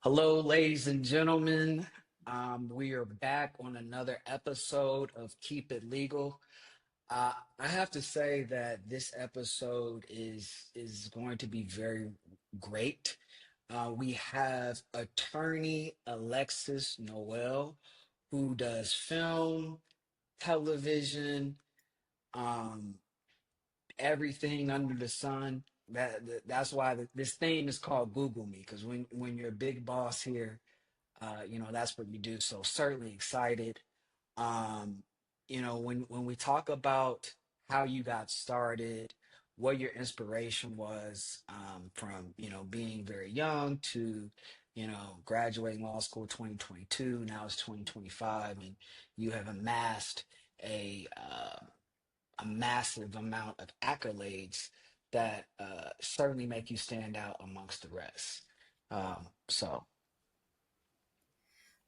Hello, ladies and gentlemen. We are back on another episode of Keep It Legal. I have to say that this episode is going to be very great. We have attorney Alexis Noel, who does film, television, um, everything under the sun. That's why this theme is called Google Me, because when you're a big boss here, that's what you do. So certainly excited. Um, when we talk about how you got started, what your inspiration was, from being very young to graduating law school 2022. Now it's 2025, and you have amassed a massive amount of accolades that certainly make you stand out amongst the rest. So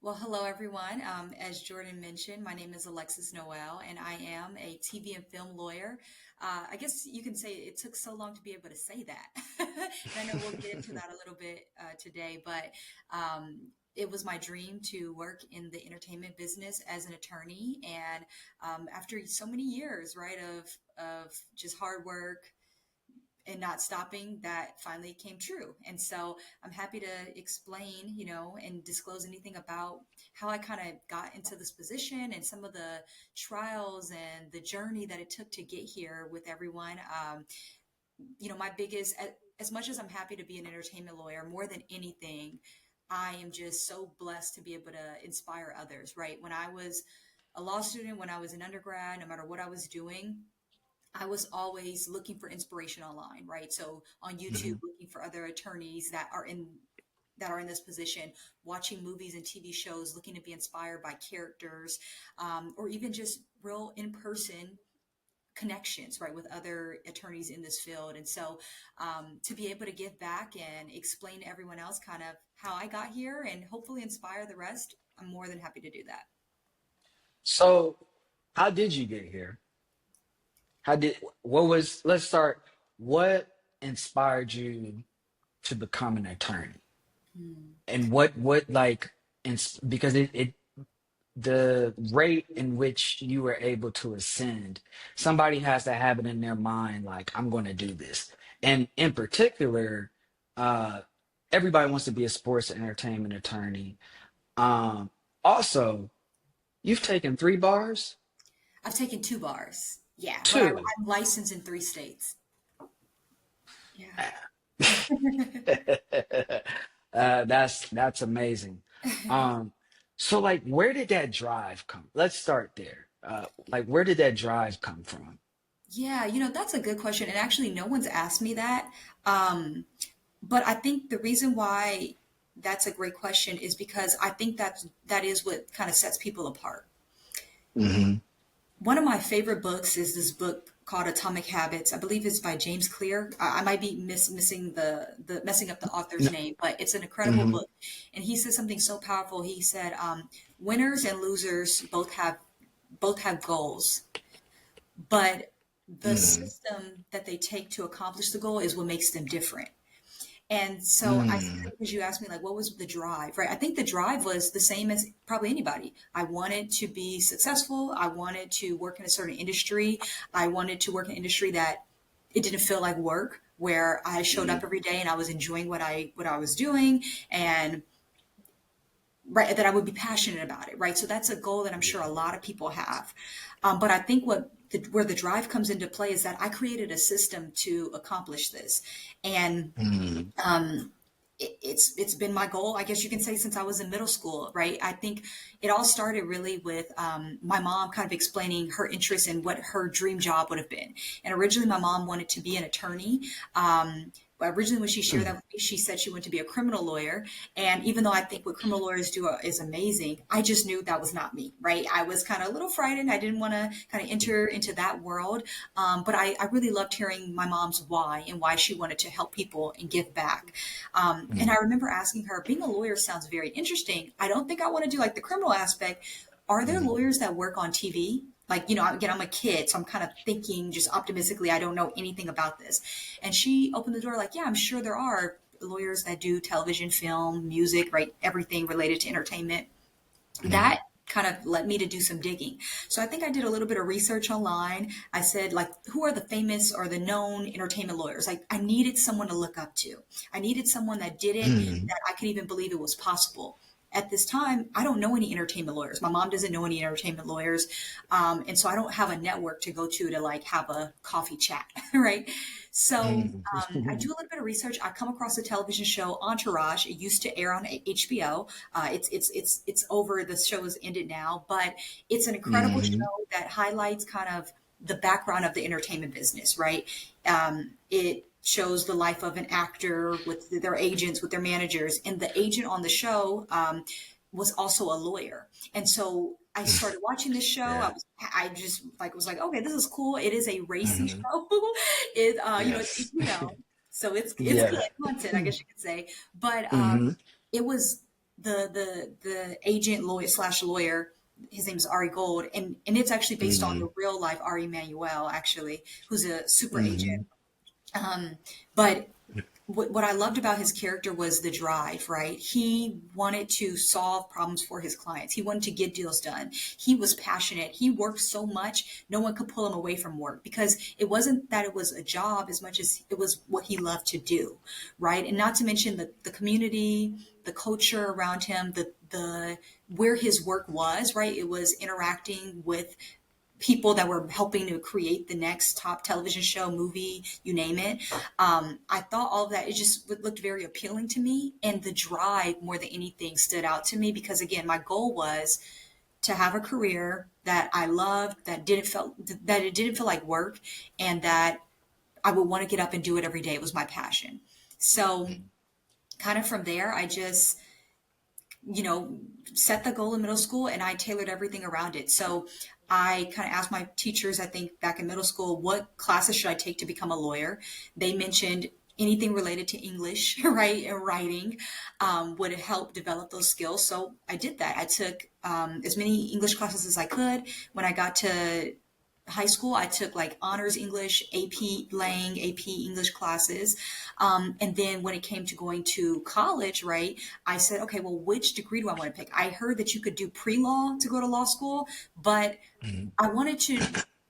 Well, hello everyone. As Jordan mentioned, my name is Alexis Noel, and I am a TV and film lawyer. I guess you can say it took so long to be able to say that. And I know we'll get into that a little bit today, but it was my dream to work in the entertainment business as an attorney. And after so many years, right, of just hard work, and not stopping, that finally came true. And so I'm happy to explain, and disclose anything about how I kind of got into this position and some of the trials and the journey that it took to get here with everyone. My biggest, as much as I'm happy to be an entertainment lawyer, more than anything, I am just so blessed to be able to inspire others, right? When I was a law student, when I was an undergrad, no matter what I was doing, I was always looking for inspiration online, right? So on YouTube, Mhm. looking for other attorneys that are in this position, watching movies and TV shows, looking to be inspired by characters, or even just real in-person connections, right, with other attorneys in this field. And so to be able to give back and explain to everyone else kind of how I got here and hopefully inspire the rest, I'm more than happy to do that. So, how did you get here? Let's start. What inspired you to become an attorney? Hmm. And what like, because the rate in which you were able to ascend, somebody has to have it in their mind, like, I'm going to do this. And in particular, uh, everybody wants to be a sports and entertainment attorney. Um, Also, you've taken 3 bars? I've taken 2 bars. Yeah, but Two. I'm licensed in 3 states. Yeah. That's amazing. Um, so like, where did that drive come? Let's start there. Like, where did that drive come from? Yeah, that's a good question. And actually, no one's asked me that. Um, but I think the reason why that's a great question is because I think that is what kind of sets people apart. Hmm. One of my favorite books is this book called Atomic Habits. I believe it's by James Clear. I might be missing the messing up the author's No. name, but it's an incredible Hmm. book. And he said something so powerful. He said, "Winners and losers both have goals, but the Hmm. system that they take to accomplish the goal is what makes them different." And so I say Hmm. that because you asked me, like, what was the drive, right? I think the drive was the same as probably anybody. I wanted to be successful. I wanted to work in a certain industry. I wanted to work in an industry that it didn't feel like work, where I showed Hmm. up every day and I was enjoying what I was doing, and right, that I would be passionate about it, right? So that's a goal that I'm sure a Yeah. lot of people have. But I think where the drive comes into play is that I created a system to accomplish this, and Hmm. it's been my goal, I guess you can say, since I was in middle school, right? I think it all started really with my mom kind of explaining her interest in what her dream job would have been. And originally, my mom wanted to be an attorney. But originally, when she shared that Hmm. with me, she said she wanted to be a criminal lawyer. And even though I think what criminal lawyers do is amazing, I just knew that was not me, right? I was kind of a little frightened. I didn't want to kind of enter into that world. But I really loved hearing my mom's why and why she wanted to help people and give back. And I Hmm. remember asking her, being a lawyer sounds very interesting. I don't think I want to do like the criminal aspect. Are there Hmm. lawyers that work on TV? Like, again, I'm a kid, so I'm kind of thinking just optimistically, I don't know anything about this. And she opened the door, like, yeah, I'm sure there are. lawyers that do television, film, music, right? Everything related to entertainment. Mhm. That kind of led me to do some digging. So I think I did a little bit of research online. I said, like, who are the famous or the known entertainment lawyers? Like, I needed someone to look up to. I needed someone that did it, Mhm. that I could even believe it was possible. At this time, I don't know any entertainment lawyers. My mom doesn't know any entertainment lawyers. And so I don't have a network to go to like have a coffee chat, right? So I do Mhm. a little bit of research. I come across a television show, Entourage. It used to air on HBO. It's over. The show is ended now, but it's an incredible Mhm. show that highlights kind of the background of the entertainment business, right? It shows the life of an actor with their agents, with their managers, and the agent on the show was also a lawyer. And so I started watching this show. Yeah. I just like was like, okay, this is cool. It is a racy Mhm. show. It Yes. so it's good Yeah. content, I guess you could say. But Mhm. it was the agent lawyer. His name is Ari Gold, and it's actually based on the Mhm. real life Ari Manuel, actually, who's a super agent. Mhm. Um, but what I loved about his character was the drive, right? He wanted to solve problems for his clients. He wanted to get deals done. He was passionate. He worked so much, no one could pull him away from work because it wasn't that it was a job as much as it was what he loved to do, right? And not to mention the community, the culture around him, the where his work was, right? It was interacting with people that were helping to create the next top television show, movie, you name it. I thought all of that, it just looked very appealing to me. And the drive, more than anything, stood out to me because, again, my goal was to have a career that I loved, that it didn't feel like work, and that I would want to get up and do it every day. It was my passion. So, kind of from there, I just you know, set the goal in middle school and I tailored everything around it. So I kind of asked my teachers, I think back in middle school, what classes should I take to become a lawyer? They mentioned anything related to English, right, and writing would help develop those skills. So I did that. I took as many English classes as I could. When I got to high school, I took like honors English, AP Lang, AP English classes. And then when it came to going to college, right, I said, okay, well, which degree do I want to pick? I heard that you could do pre law to go to law school, but Mhm. I wanted to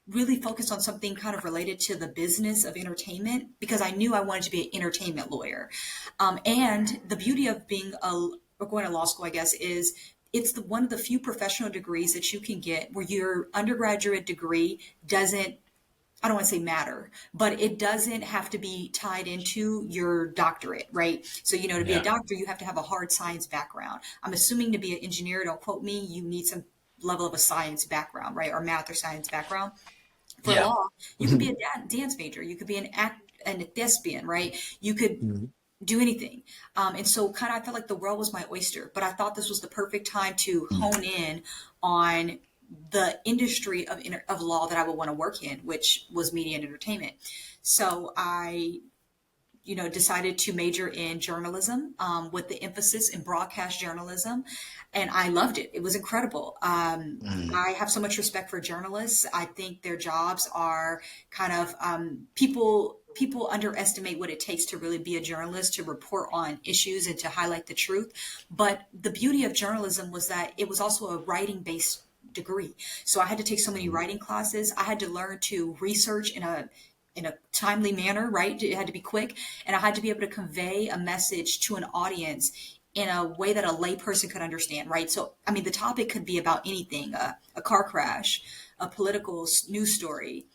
really focus on something kind of related to the business of entertainment because I knew I wanted to be an entertainment lawyer. And the beauty of being or going to law school, I guess, is it's one of the few professional degrees that you can get where your undergraduate degree doesn't, I don't want to say matter, but it doesn't have to be tied into your doctorate, right? So, to be a Yeah. doctor, you have to have a hard science background. I'm assuming to be an engineer, don't quote me, you need some level of a science background, right? Or math or science background. For Yeah. law, you could be a dance major, you could be an act and a thespian, right? You could Mhm. do anything. And so kind of I felt like the world was my oyster, but I thought this was the perfect time to Mhm. hone in on the industry of law that I would want to work in, which was media and entertainment. So I decided to major in journalism with the emphasis in broadcast journalism. And I loved it. It was incredible. Mhm. I have so much respect for journalists. I think their jobs are kind of people underestimate what it takes to really be a journalist, to report on issues and to highlight the truth. But the beauty of journalism was that it was also a writing based degree. So I had to take so many Mhm. writing classes. I had to learn to research in a timely manner, right? It had to be quick, and I had to be able to convey a message to an audience in a way that a layperson could understand, right? So, I mean, the topic could be about anything: a car crash, a political news story,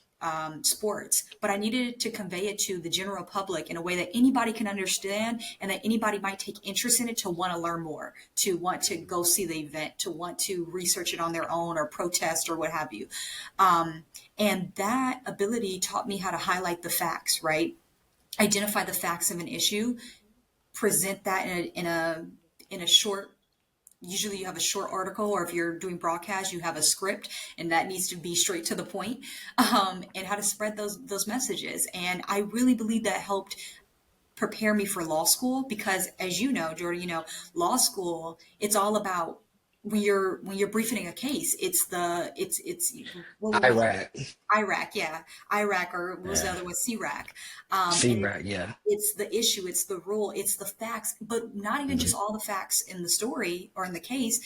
sports, but I needed to convey it to the general public in a way that anybody can understand and that anybody might take interest in it to want to learn more, to want to go see the event, to want to research it on their own or protest or what have you. Um, and that ability taught me how to highlight the facts, right? Identify the facts of an issue, present that in a short, usually you have a short article, or if you're doing broadcast you have a script and that needs to be straight to the point. And how to spread those messages. And I really believe that helped prepare me for law school because, as you know, Jordan, law school, it's all about when you're briefing a case, it's what was it? IRAC. IRAC, yeah, IRAC, or what was the Yeah. other one? CRAC. And CRAC, yeah. it's the issue, it's the rule, it's the facts, but not even Mhm. just all the facts in the story or in the case.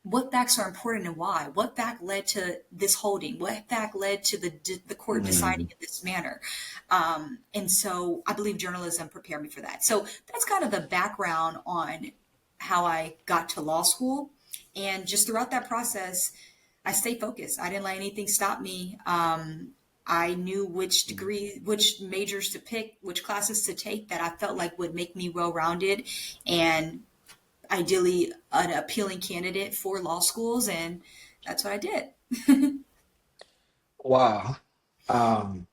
What facts are important and why? What fact led to this holding? What fact led to the court deciding Mhm. in this manner? And so I believe journalism prepared me for that. So that's kind of the background on how I got to law school. And just throughout that process, I stayed focused. I didn't let anything stop me. I knew which degree, which majors to pick, which classes to take that I felt like would make me well rounded and ideally an appealing candidate for law schools. And that's what I did. Wow. Um,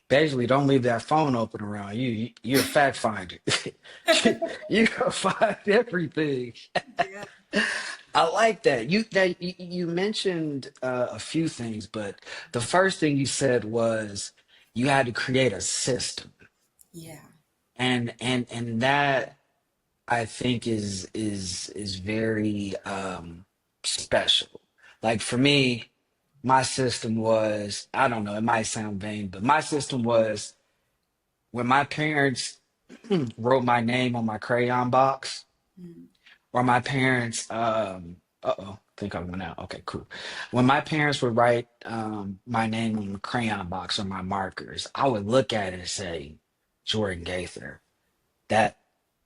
Basically, don't leave that phone open around you. You're a fact finder. You gonna find everything. Yeah. I like that. You mentioned a few things, but the first thing you said was you had to create a system, Yeah. and that I think is very special. Like for me, my system was, I don't know, it might sound vain, but my system was when my parents wrote my name on my crayon box, Mm. or my parents, uh-oh, I think I went out. Okay, cool. When my parents would write my name on the crayon box or my markers, I would look at it and say, Jordan Gaither. That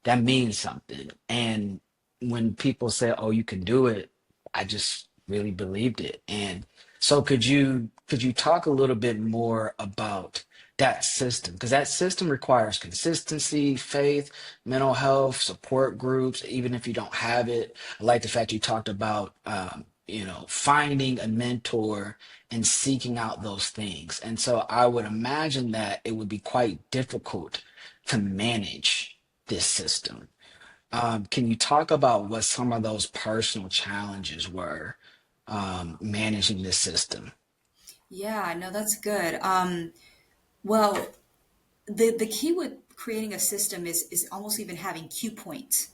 that means something. And when people say, "Oh, you can do it," I just really believed it. And so could you talk a little bit more about that system? Because that system requires consistency, faith, mental health, support groups, even if you don't have it. I like the fact you talked about finding a mentor and seeking out those things. And so I would imagine that it would be quite difficult to manage this system. Can you talk about what some of those personal challenges were managing this system? Yeah, no, that's good. Well, the key with creating a system is almost even having cue points.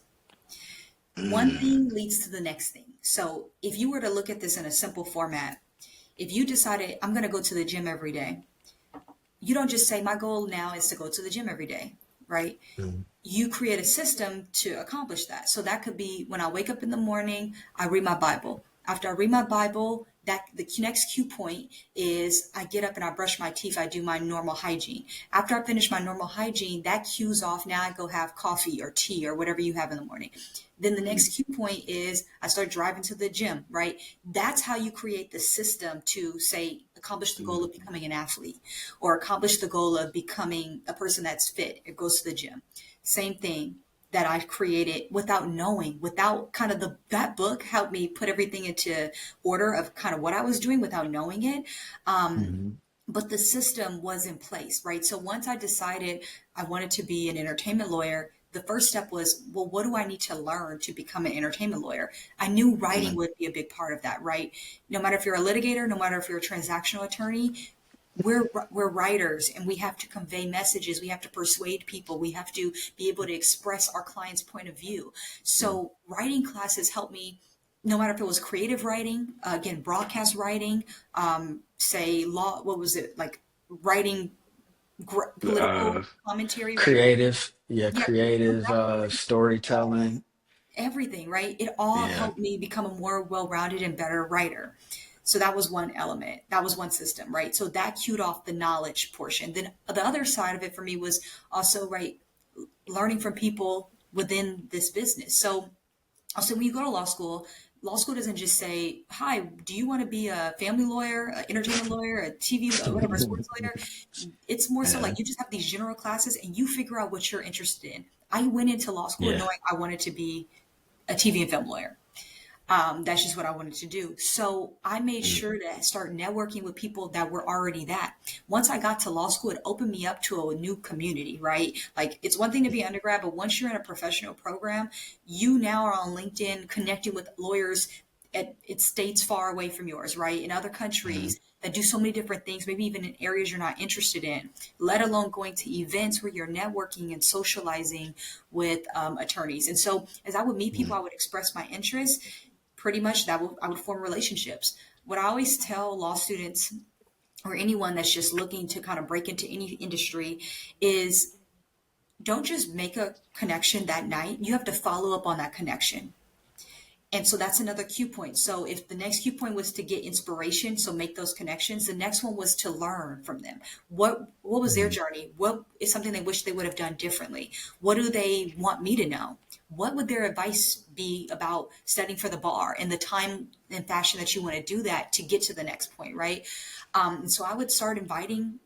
One Mm, thing leads to the next thing. So if you were to look at this in a simple format, if you decided I'm going to go to the gym every day, you don't just say my goal now is to go to the gym every day, right? mm, You create a system to accomplish that. So that could be when I wake up in the morning, I read my Bible. After I read my Bible, that the next cue point is I get up and I brush my teeth. I do my normal hygiene. After I finish my normal hygiene, that cues off. Now I go have coffee or tea or whatever you have in the morning. Then the next cue point is I start driving to the gym, right? That's how you create the system to say accomplish the goal of mm, becoming an athlete or accomplish the goal of becoming a person that's fit. It goes to the gym. Same thing that I created without knowing, without kind of that book helped me put everything into order of kind of what I was doing without knowing it. Um, mm, but the system was in place, right? So once I decided I wanted to be an entertainment lawyer, the first step was, well, what do I need to learn to become an entertainment lawyer? I knew writing mm, would be a big part of that, right? No matter if you're a litigator, no matter if you're a transactional attorney, we're writers and we have to convey messages, we have to persuade people, we have to be able to express our client's point of view. mm. So writing classes helped me, no matter if it was creative writing, again broadcast writing, say law, what was it like, writing political Uh, commentary, right? Creative, yeah, Yeah, creative all storytelling. everything, right? It all Yeah. helped me become a more well-rounded and better writer. So that was one element. That was one system, right? So that cued off the knowledge portion. Then the other side of it for me was also, right, learning from people within this business. So also when you go to law school doesn't just say, "Hi, do you want to be a family lawyer, an entertainment lawyer, a TV, whatever, a sports lawyer?" It's more so Yeah. like you just have these general classes and you figure out what you're interested in. I went into law school Yeah. knowing I wanted to be a TV and film lawyer. That's just what I wanted to do. So I made Mm, sure to start networking with people that were already that. Once I got to law school, it opened me up to a new community, right? Like it's one thing to be undergrad, but once you're in a professional program, you now are on LinkedIn connecting with lawyers at states far away from yours, right? In other mm, countries that do so many different things, maybe even in areas you're not interested in, let alone going to events where you're networking and socializing with attorneys. And so as I would meet people, mm, I would express my interest pretty much I would form relationships. What I always tell law students or anyone that's just looking to kind of break into any industry is don't just make a connection that night. You have to follow up on that connection. And so that's another cue point. So if the next cue point was to get inspiration, so make those connections, the next one was to learn from them. What was their Mhm. journey? What is something they wish they would have done differently? What do they want me to know? What would their advice be about studying for the bar and the time and fashion that you want to do that to get to the next point, right? And so I would start inviting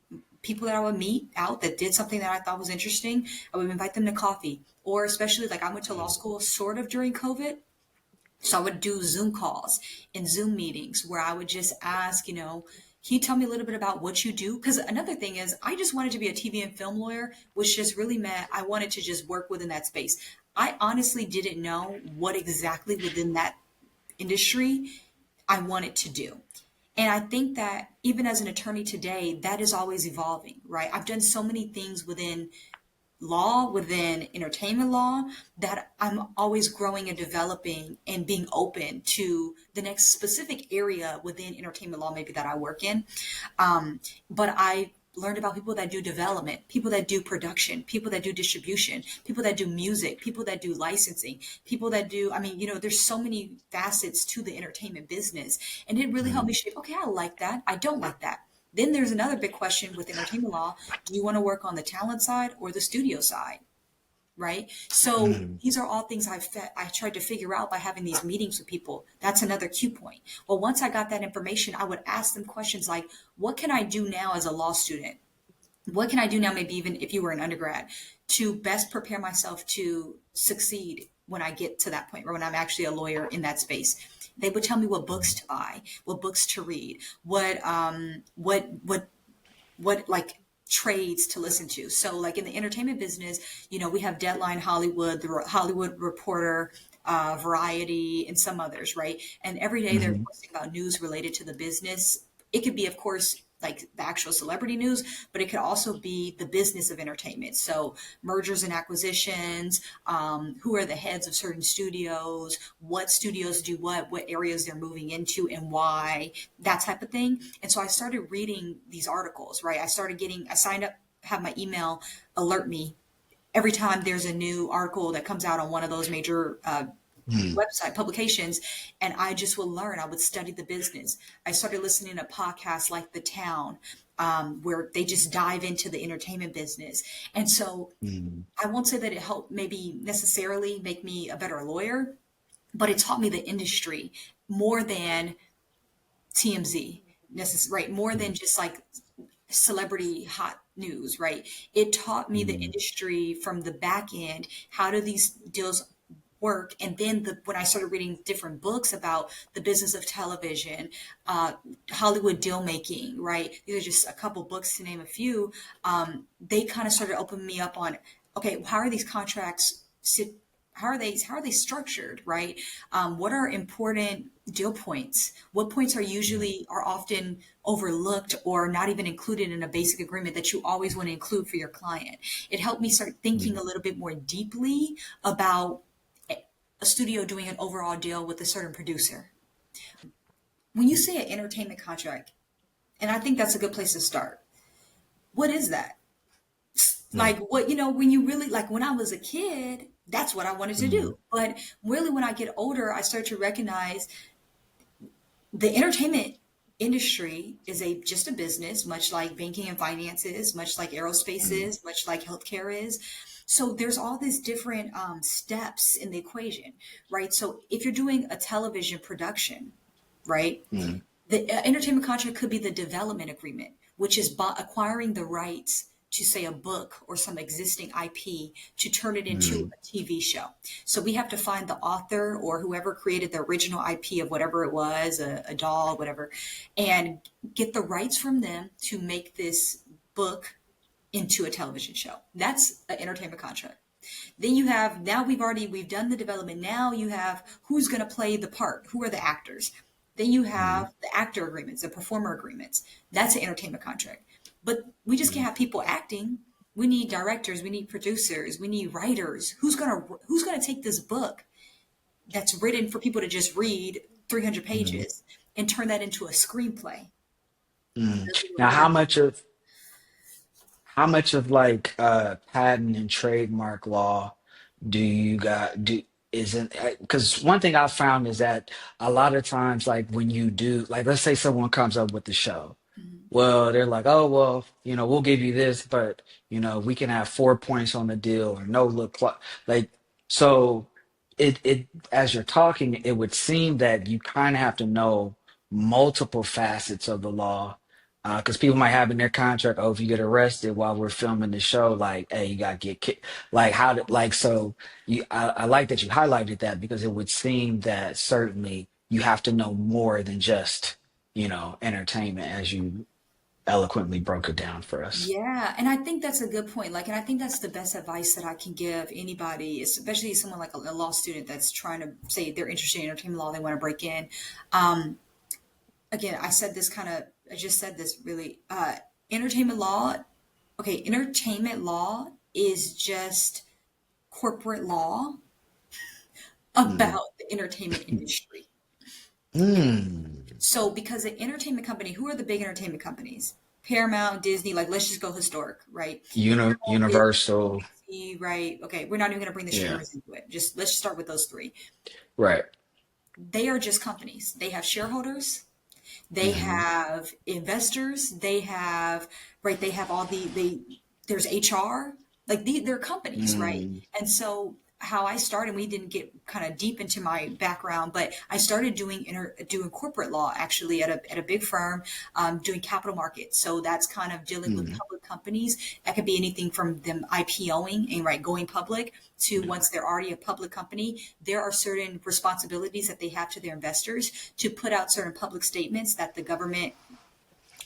people that I would meet out that did something that I thought was interesting. I would invite them to coffee, or especially like I went to law school sort of during COVID. So I would do Zoom calls and Zoom meetings where I would just ask, can you tell me a little bit about what you do? Because another thing is, I just wanted to be a TV and film lawyer, which just really meant I wanted to just work within that space. I honestly didn't know what exactly within that industry I wanted to do. And I think that even as an attorney today, that is always evolving, right? I've done so many things within law, within entertainment law, that I'm always growing and developing and being open to the next specific area within entertainment law, maybe that I work in. But I learned about people that do development, people that do production, people that do distribution, people that do music, people that do licensing, people that do, I mean, there's so many facets to the entertainment business. And it really helped me Mhm. shape, okay, I like that. I don't like that. Then there's another big question with entertainment law. Do you want to work on the talent side or the studio side? Right. So Mhm. these are all things I tried to figure out by having these meetings with people. That's another cue point. Well, once I got that information, I would ask them questions like, what can I do now as a law student? What can I do now, maybe even if you were an undergrad, to best prepare myself to succeed when I get to that point, or when I'm actually a lawyer in that space? They would tell me what books to buy, what books to read, what like trades to listen to. So like in the entertainment business, we have Deadline Hollywood, the Hollywood Reporter, Variety, and some others, right? And every day they're Mhm. posting about news related to the business. It could be, of course, like the actual celebrity news, but it could also be the business of entertainment. So mergers and acquisitions, who are the heads of certain studios, what studios do what areas they're moving into, and why, that type of thing. And so I started reading these articles, right? I signed up, have my email alert me every time there's a new article that comes out on one of those major Mhm. website publications. And I just would learn. I would study the business. I started listening to podcasts like The Town, where they just dive into the entertainment business. And so Mhm. I won't say that it helped maybe necessarily make me a better lawyer, but it taught me the industry more than TMZ, right? More than Mhm. just like celebrity hot news, right? It taught me the Mhm. industry from the back end. How do these deals work? And then when I started reading different books about the business of television, uh, Hollywood deal making, right? These are just a couple books to name a few. They kind of started opening me up on, okay, how are these contracts how are they structured, right? What are important deal points? What points are often overlooked or not even included in a basic agreement that you always want to include for your client? It helped me start thinking Mhm. a little bit more deeply about a studio doing an overall deal with a certain producer. When you say an entertainment contract, and I think that's a good place to start, what is that? Mhm. Like, what, when you really, like, when I was a kid, that's what I wanted to do. Mhm. But really, when I get older, I start to recognize the entertainment industry is just a business, much like banking and finance is, much like aerospace Mhm. is, much like healthcare is. So there's all these different steps in the equation, right? So if you're doing a television production, right, Mhm. the entertainment contract could be the development agreement, which is acquiring the rights to, say, a book or some existing IP to turn it into Mhm. a TV show. So we have to find the author or whoever created the original IP of whatever it was, a doll, whatever, and get the rights from them to make this book into a television show. That's an entertainment contract. Then you have, now we've done the development. Now you have who's going to play the part, who are the actors. Then you have Mhm. the actor agreements, the performer agreements. That's an entertainment contract. But we just can't Mhm. have people acting. We need directors, we need producers, we need writers. Who's gonna take this book? that's written for people to just read 300 Mm. pages and turn that into a screenplay. Mm. Those are what Now, lawyers. how much of like patent and trademark law do you got do isn't because one thing I've found is that a lot of times like when you do like let's say someone comes up with the show, Mhm. well they're like, oh well, we'll give you this, but we can have 4 points on the deal or no look like so it as you're talking it would seem that you kind of have to know multiple facets of the law because people might have in their contract, oh, if you get arrested while we're filming the show, like, hey, you got to get kicked. Like, how did, like, so I like that you highlighted that because it would seem that certainly you have to know more than just, entertainment as you eloquently broke it down for us. Yeah, and I think that's a good point. Like, and I think that's the best advice that I can give anybody, especially someone like a law student that's trying to say they're interested in entertainment law, they want to break in. Um, Again, I just said this really. Entertainment law, okay, entertainment law is just corporate law Mm. about the entertainment industry. Mm. So, because an entertainment company, who are the big entertainment companies? Paramount, Disney, like let's just go historic, right? Paramount, Universal. Disney, right? Okay, we're not even going to bring the Yeah. streamers into it. Just let's just start with those three. Right. They are just companies. They have shareholders, they Hmm. have investors, they have right, they have all there's HR, like they're companies, right? Mm. And so how I started, we didn't get kind of deep into my background, but I started doing corporate law actually at a big firm, doing capital markets. So that's kind of dealing with Mm. public companies. That could be anything from them IPOing and right going public to once they're already a public company, there are certain responsibilities that they have to their investors to put out certain public statements that the government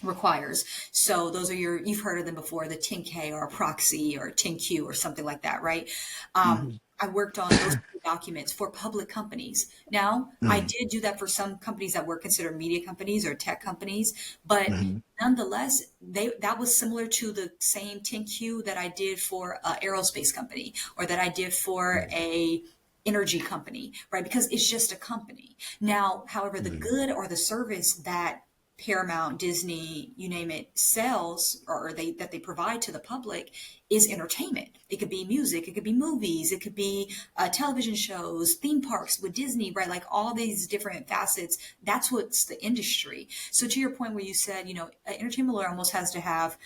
requires. So those are you've heard of them before, the 10K or a proxy or 10Q or something like that, right? Um, Hmm. I worked on those documents for public companies. Now, I Mm. did do that for some companies that were considered media companies or tech companies, but Hmm. nonetheless, that was similar to the same 10Q that I did for an aerospace company or that I did for a energy company, right? Because it's just a company. Now, however, the Mm. good or the service that Paramount, Disney, you name it, sells or they provide to the public is entertainment. It could be music, it could be movies, it could be television shows, theme parks with Disney, right? Like all these different facets. That's what's the industry. So to your point where you said, an entertainment lawyer almost has to have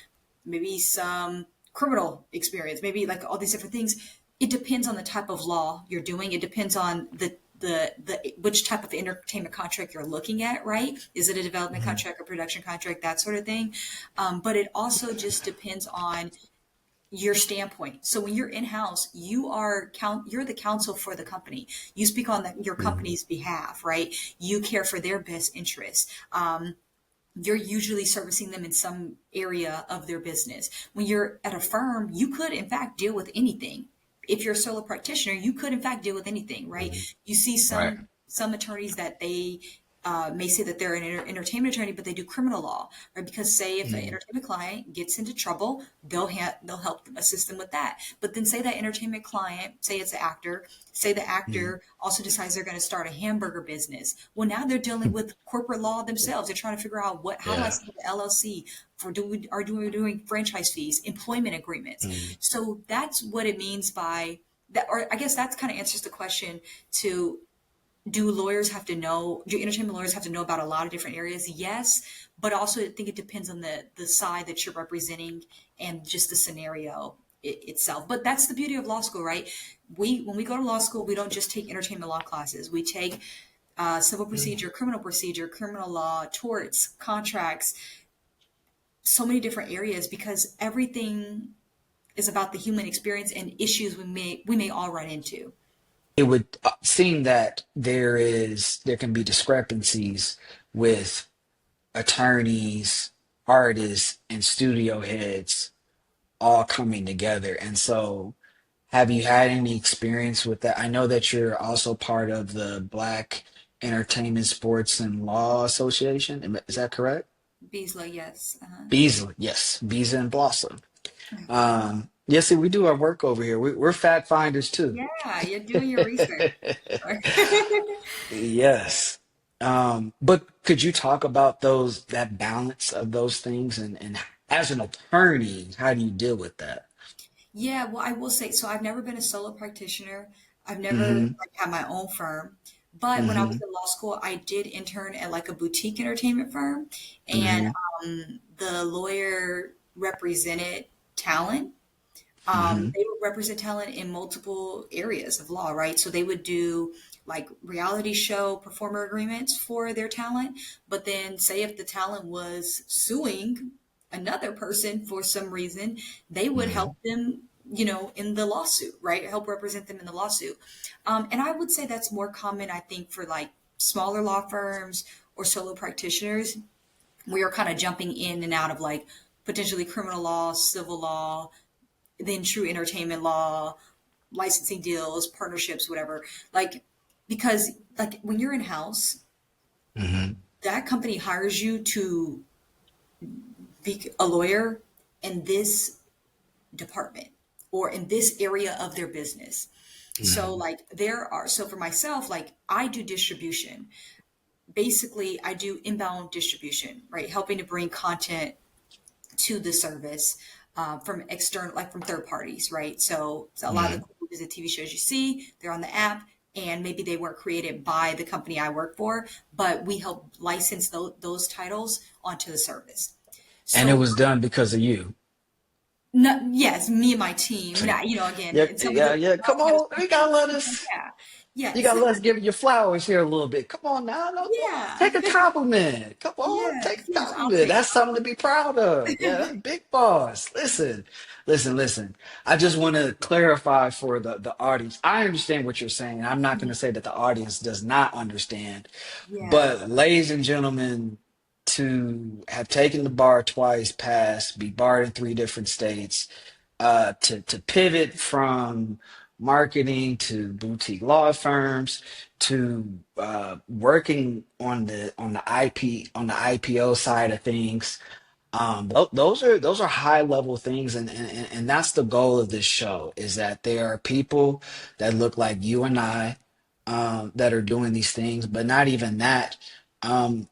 maybe some criminal experience, maybe like all these different things. It depends on the type of law you're doing. It depends on the which type of entertainment contract you're looking at, right? Is it a development Hmm. contract, a production contract, that sort of thing? But it also just depends on your standpoint. So when you're in house, you're the counsel for the company. You speak on your Hmm. company's behalf, right? You care for their best interests. You're usually servicing them in some area of their business. When you're at a firm, you could, in fact, deal with anything. If you're a solo practitioner, you could, in fact, deal with anything, right? Hmm. You see Right. some attorneys that they may say that they're an entertainment attorney, but they do criminal law, right? Because say if an Mm. entertainment client gets into trouble, they'll help assist them with that. But then say that entertainment client, say it's an actor, say the Mm. actor also decides they're going to start a hamburger business. Well, now they're dealing with corporate law themselves. They're trying to figure out how do I Yeah. set up an LLC for doing franchise fees, employment agreements. Mm. So that's what it means by that, or I guess that's kind of answers the question to do entertainment lawyers have to know about a lot of different areas? Yes, but also I think it depends on the side that you're representing and just the scenario itself. But that's the beauty of law school, right? When we go to law school, we don't just take entertainment law classes. We take civil procedure, criminal law, torts, contracts, so many different areas because everything is about the human experience and issues we may all run into. It would seem that there can be discrepancies with attorneys, artists, and studio heads all coming together. And so, have you had any experience with that? I know that you're also part of the Black Entertainment Sports and Law Association. Is that correct? Beasley, yes. Uh-huh. Beasley, yes, Beasley and Blossom. Yeah, see, we do our work over here. We're fact finders too. Yeah, you're doing your research. Sure. Yes. But could you talk about that balance of those things and as an attorney, how do you deal with that? Yeah, well, I will say, so I've never been a solo practitioner. I've never Mm-hmm. like had my own firm. But when I was Mm-hmm. in law school, I did intern at like a boutique entertainment firm, and Mm-hmm. the lawyer represented talent. Mm-hmm. They would represent talent in multiple areas of law, right? So they would do like reality show performer agreements for their talent, but then say if the talent was suing another person for some reason, they would Mm-hmm. help them, in the lawsuit, right? Help represent them in the lawsuit. And I would say that's more common, I think, for like smaller law firms or solo practitioners. We are kind of jumping in and out of like potentially criminal law, civil law, then true entertainment law, licensing deals, partnerships, whatever. Like, because like when you're in house, Mm-hmm. that company hires you to be a lawyer in this department or in this area of their business. So Mm-hmm. like so for myself, like I do distribution. Basically, I do inbound distribution, right? Helping to bring content to the service from external, like from third parties, right? So a lot of the Mm-hmm. cool movies and TV shows you see, they're on the app, and maybe they weren't created by the company I work for, but we help license those titles onto the service. And it So, was done because of you. no, yes, me and my team, and again, Yeah, and some of yeah, the yeah. Come on, you gotta let us. yeah, yeah, You it's gotta not, let us give you flowers here a little bit. Come on now, no, no, yeah, take a compliment. Come on, yes, take a yes, I'll compliment. take That's something to be proud of. Yeah, that's big boss. Listen, listen, listen. I just want to clarify for the audience. I understand what you're saying. I'm not going to it. say that the audience does not understand, Yeah, but ladies and gentlemen, to have taken the bar twice, pass, be barred in three different states, to pivot from marketing to boutique law firms to working on the IP on the IPO side of things. Those are high level things, and that's the goal of this show is that there are people that look like you and I that are doing these things, but not even that. Um,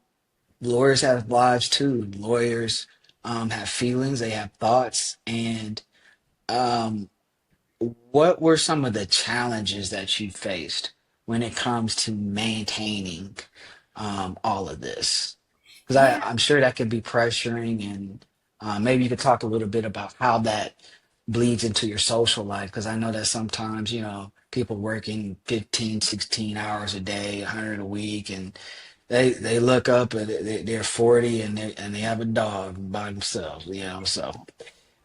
Lawyers have lives too. Lawyers have feelings, they have thoughts, and um, what were some of the challenges that you faced when it comes to maintaining all of this? Because yeah, I'm sure that could be pressuring, and maybe you could talk a little bit about how that bleeds into your social life. Because I know that sometimes, people working 15, 16 hours a day, 100 a week, and they look up and they're 40 and they have a dog by themselves, so.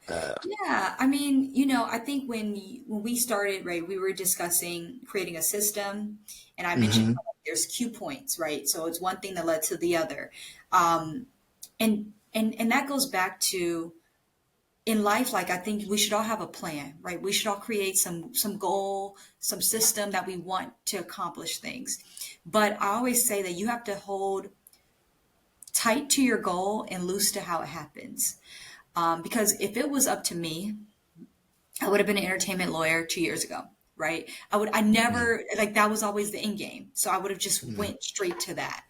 Uh, yeah. I mean, I think when we started, right, we were discussing creating a system, and I mentioned hmm how, like, there's cue points, right? So it's one thing that led to the other, um, and that goes back to in life. Like I think we should all have a plan, right? We should all create some goal, some system that we want to accomplish things. But I always say that you have to hold tight to your goal and loose to how it happens. Because if it was up to me, I would have been an entertainment lawyer 2 years ago, right? I never, like, that was always the end game. So I would have just hmm went straight to that.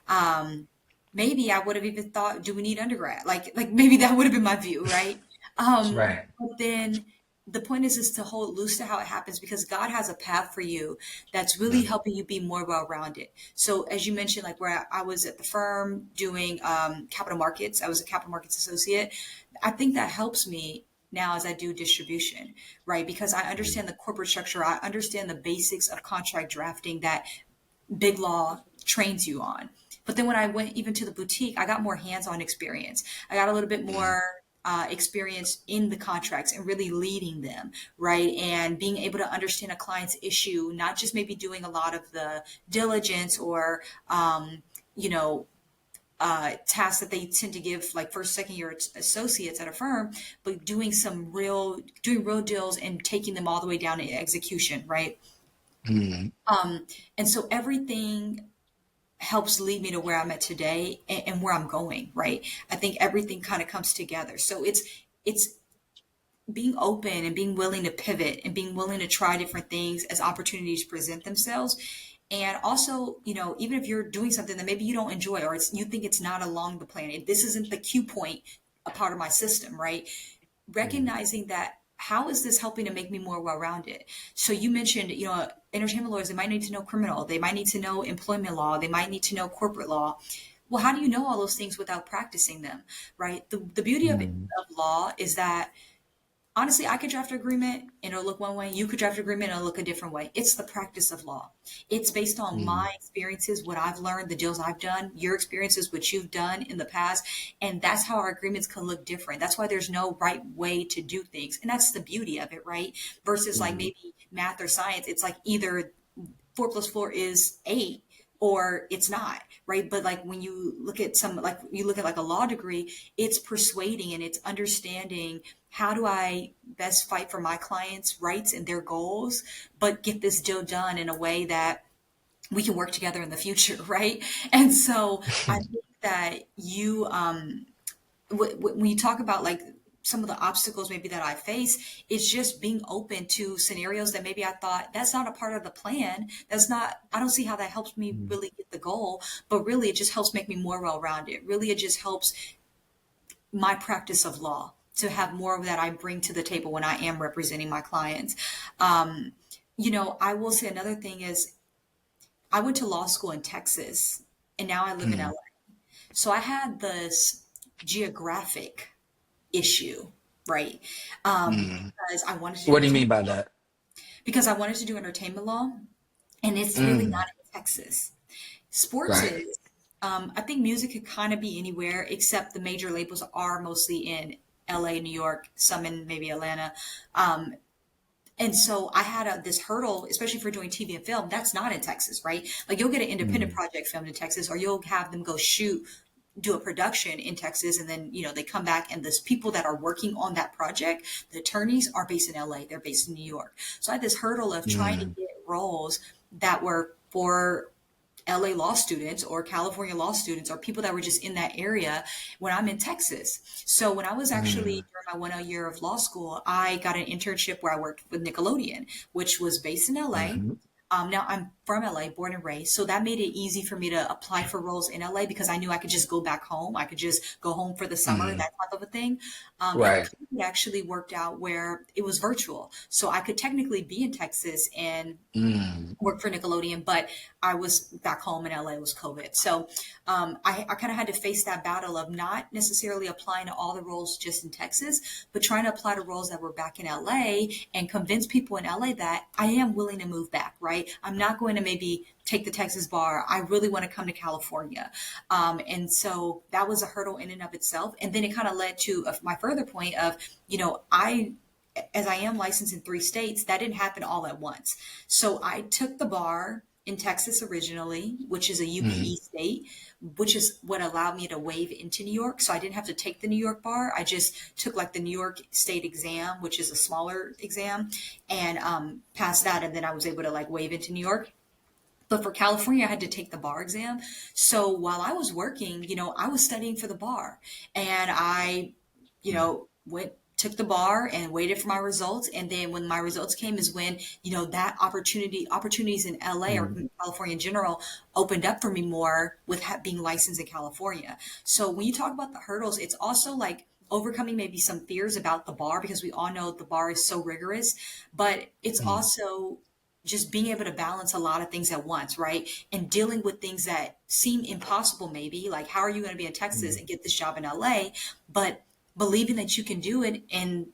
Um, Maybe I would have even thought, do we need undergrad? Like maybe that would have been my view, right? Right. But then the point is to hold loose to how it happens because God has a path for you that's really Mhm. helping you be more well-rounded. So as you mentioned, like where I was at the firm doing capital markets, I was a capital markets associate. I think that helps me now as I do distribution, right? Because I understand the corporate structure. I understand the basics of contract drafting that big law trains you on. But then when I went even to the boutique, I got more hands-on experience. I got a little bit Mhm. more experience in the contracts and really leading them, right? And being able to understand a client's issue, not just maybe doing a lot of the diligence or you know tasks that they tend to give like first second year associates at a firm, but doing real deals and taking them all the way down to execution, right? Mhm. um and so everything helps lead me to where I'm at today and where I'm going, right? I think everything kind of comes together. So it's being open and being willing to pivot and being willing to try different things as opportunities present themselves. And also, even if you're doing something that maybe you don't enjoy, or you think it's not along the plan, this isn't the cue point, a part of my system, right? Mm, Recognizing that, how is this helping to make me more well-rounded? So you mentioned, entertainment lawyers, they might need to know criminal, they might need to know employment law, they might need to know corporate law. Well, how do you know all those things without practicing them, right? The beauty mm, of law is that, honestly, I could draft an agreement and it'll look one way. You could draft an agreement and it'll look a different way. It's the practice of law. It's based on my mm, experiences, what I've learned, the deals I've done, your experiences, what you've done in the past. And that's how our agreements can look different. That's why there's no right way to do things. And that's the beauty of it, right? Versus like mm, maybe math or science, it's like either 4 plus 4 is 8 or it's not, right? But like when you look at like a law degree, it's persuading and it's understanding, how do I best fight for my clients' rights and their goals, but get this deal done in a way that we can work together in the future, right? And so I think that when you talk about like some of the obstacles maybe that I face, it's just being open to scenarios that maybe I thought that's not a part of the plan. That's not, I don't see how that helps me mm, really get the goal, but really it just helps make me more well-rounded. Really, it just helps my practice of law to have more of that I bring to the table when I am representing my clients. Um, I will say another thing is, I went to law school in Texas and now I live in LA. mm, So I had this geographic issue, right? mm. Because I wanted to do What do you entertainment, mean by that? law, and it's really Mm, not in Texas. Sports right. is, I think music could kind of be anywhere, except the major labels are mostly in LA, New York, some in maybe Atlanta. Um, and so I had this hurdle, especially for doing TV and film. That's not in Texas, right? Like you'll get an independent Mm, project filmed in Texas, or you'll have them go shoot, do a production in Texas, and then they come back, and the people that are working on that project, the attorneys are based in LA, they're based in New York. So I had this hurdle of trying to mm, get roles that were for LA law students or California law students or people that were just in that area when I'm in Texas. So when I was mm, actually during my 1 year of law school, I got an internship where I worked with Nickelodeon, which was based in LA. mhm, Now I'm from LA, born and raised, so that made it easy for me to apply for roles in LA because I knew I could just go back home. I could just go home for the summer, that mm. type of a thing. And Right. it actually worked out where it was virtual, so I could technically be in Texas and Mm, worked for Nickelodeon, but I was back home in LA. It was COVID. So I kind of had to face that battle of not necessarily applying to all the roles just in Texas, but trying to apply to roles that were back in LA and convince people in LA that I am willing to move back, right? I'm not going to maybe take the Texas bar. I really want to come to California. And so that was a hurdle in and of itself. And then it kind of led to my further point of, I as I am licensed in 3 states, that didn't happen all at once. So I took the bar in Texas originally, which is a mm, UPE state, which is what allowed me to waive into New York. So I didn't have to take the New York bar. I just took like the New York State exam, which is a smaller exam, and passed that. And then I was able to like waive into New York. But for California, I had to take the bar exam. So while I was working, I was studying for the bar, and I, mm, went took the bar and waited for my results. And then when my results came is when that opportunities in LA or mm, California in general opened up for me more with being licensed in California. So when you talk about the hurdles, it's also like overcoming maybe some fears about the bar, because we all know the bar is so rigorous, but it's mm, also just being able to balance a lot of things at once, right? And dealing with things that seem impossible, maybe like, how are you going to be in Texas mm, and get this job in LA? But believing that you can do it, and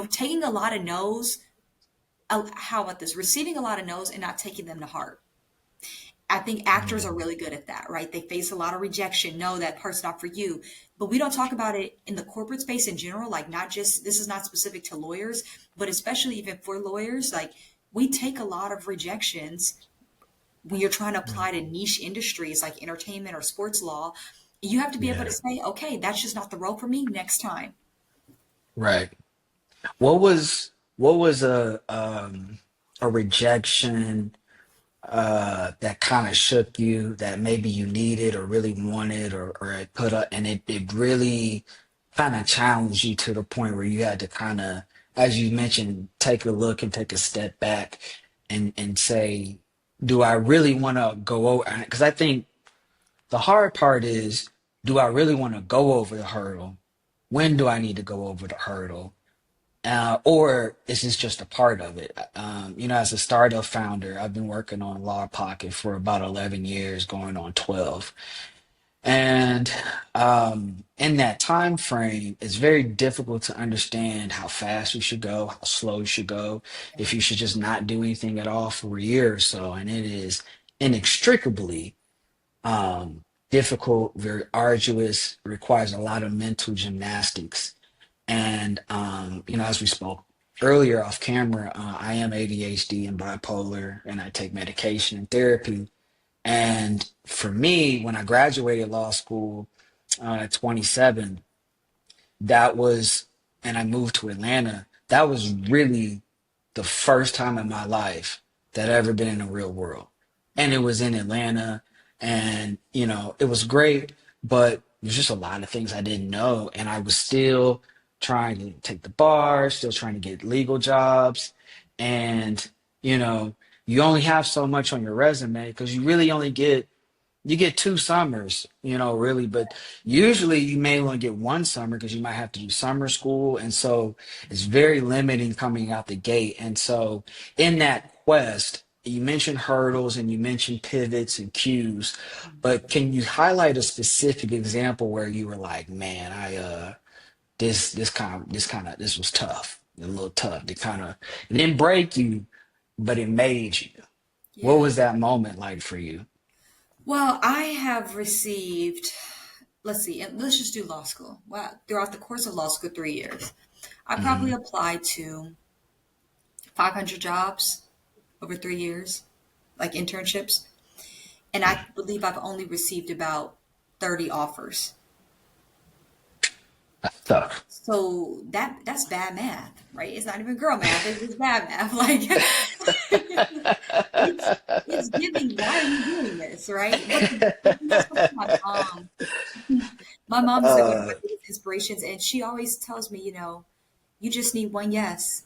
taking a lot of no's. How about this? Receiving a lot of no's and not taking them to heart. I think actors are mm, really good at that, right? They face a lot of rejection. No, that part's not for you. But we don't talk about it in the corporate space in general. Like, not just, this is not specific to lawyers, but especially even for lawyers, like, we take a lot of rejections when you're trying to mm. apply to niche industries like entertainment or sports law. You have to be able to Yeah. say, okay, that's just not the role for me, next time. Right. What was a rejection that kind of shook you, that maybe you needed or really wanted, or it put up, and it really kind of challenged you to the point where you had to kind of, as you mentioned, take a look and take a step back and say, do I really want to go over? Because I think the hard part is, do I really want to go over the hurdle? When do I need to go over the hurdle? Or is this just a part of it? As a startup founder, I've been working on Law Pocket for about 11 years, going on 12. And in that time frame, it's very difficult to understand how fast you should go, how slow you should go, if you should just not do anything at all for a year or so. And it is inextricably difficult, very arduous, requires a lot of mental gymnastics. And as we spoke earlier off camera, I am ADHD and bipolar, and I take medication and therapy. And for me, when I graduated law school at 27, that was, and I moved to Atlanta, that was really the first time in my life that I ever been in the real world. And it was in Atlanta, and it was great, but there's just a lot of things I didn't know. And I was still trying to take the bar, still trying to get legal jobs. And, you only have so much on your resume because you really only get 2 summers, really, but usually you may only get 1 summer because you might have to do summer school. And so it's very limiting coming out the gate. And so in that quest, you mentioned hurdles and you mentioned pivots and cues, but can you highlight a specific example where you were like, man, this was tough, a little tough. It didn't break you, but it made you. What Yeah. was that moment like for you? Well, I have received, let's see, and let's just do law school. Well, throughout the course of law school, 3 years, I probably Hmm. applied to 500 jobs over 3 years, like internships. And I believe I've only received about 30 offers. That's tough. So that's bad math, right? It's not even girl math, it's just bad math. Like it's it's giving, why are you doing this, right? But that's what my mom, my mom is like one of my uh, biggest inspirations, and she always tells me, you just need one yes.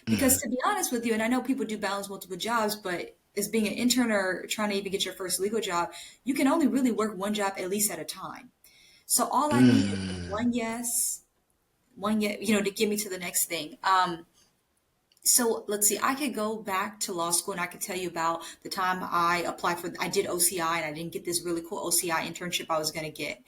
Because mm, to be honest with you, and I know people do balance multiple jobs, but as being an intern or trying to even get your first legal job, you can only really work one job at least at a time. So all I need is mm, one yes, one yes, to get me to the next thing. So let's see, I could go back to law school and I could tell you about the time I did OCI and I didn't get this really cool OCI internship I was going to get.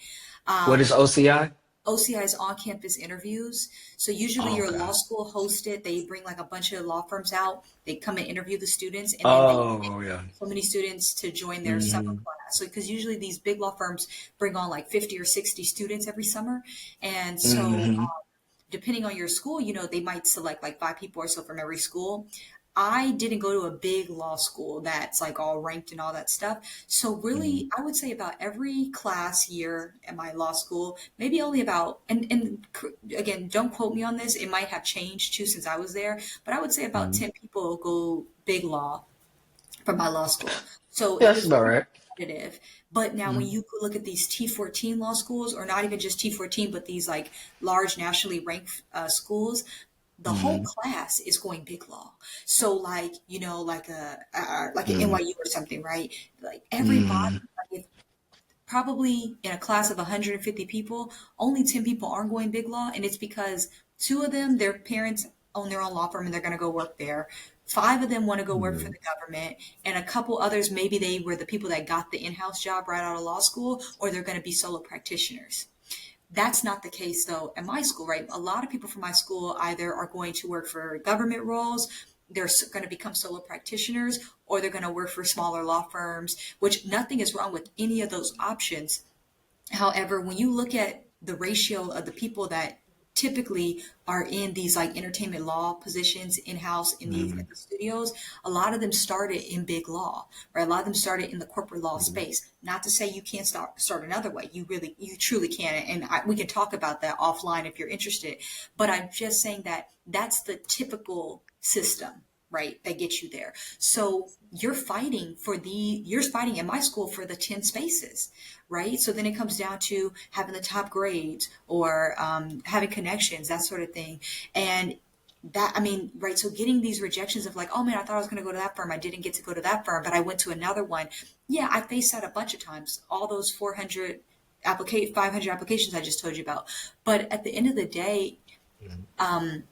what Um, is OCI? OCI is on-campus interviews. So usually your Okay. law school hosts it. They bring like a bunch of law firms out. They come and interview the students, and then they pick Oh yeah. so many students to join their summer Hmm. class. So because usually these big law firms bring on like 50 or 60 students every summer, and so Hmm. depending on your school, they might select like 5 people or so from every school. I didn't go to a big law school that's like all ranked and all that stuff. So really, Hmm. I would say about every class year at my law school, maybe only about, again, don't quote me on this. It might have changed too since I was there, but I would say about Hmm. 10 people go big law from my law school. So Yeah, it that's was about very right. competitive. But now, when Hmm. you look at these T14 law schools, or not even just T14, but these like large nationally ranked schools, the whole Hmm. class is going big law. So like like an Hmm. NYU or something, right? Like everybody, Hmm. like if probably in a class of 150 people, only 10 people aren't going big law, and it's because two of them, their parents own their own law firm and they're going to go work there. Five of them want to go work for Hmm. the government, and a couple others, maybe they were the people that got the in-house job right out of law school, or they're going to be solo practitioners. That's not the case though at my school, right? A lot of people from my school either are going to work for government roles, they're going to become solo practitioners, or they're going to work for smaller law firms, which nothing is wrong with any of those options. However, when you look at the ratio of the people that typically are in these like entertainment law positions in house in these Hmm. at the studios, a lot of them started in big law, right? A lot of them started in the corporate law Hmm. space. Not to say you can't start another way. You truly can, and we can talk about that offline if you're interested. But I'm just saying that that's the typical system. right, that get you there. So you're fighting in my school for the 10 spaces, right? So then it comes down to having the top grades or having connections, that sort of thing. And that, I mean, right. So getting these rejections of like, oh man, I thought I was going to go to that firm. I didn't get to go to that firm, but I went to another one. Yeah, I faced that a bunch of times. All those 500 applications I just told you about. But at the end of the day, um,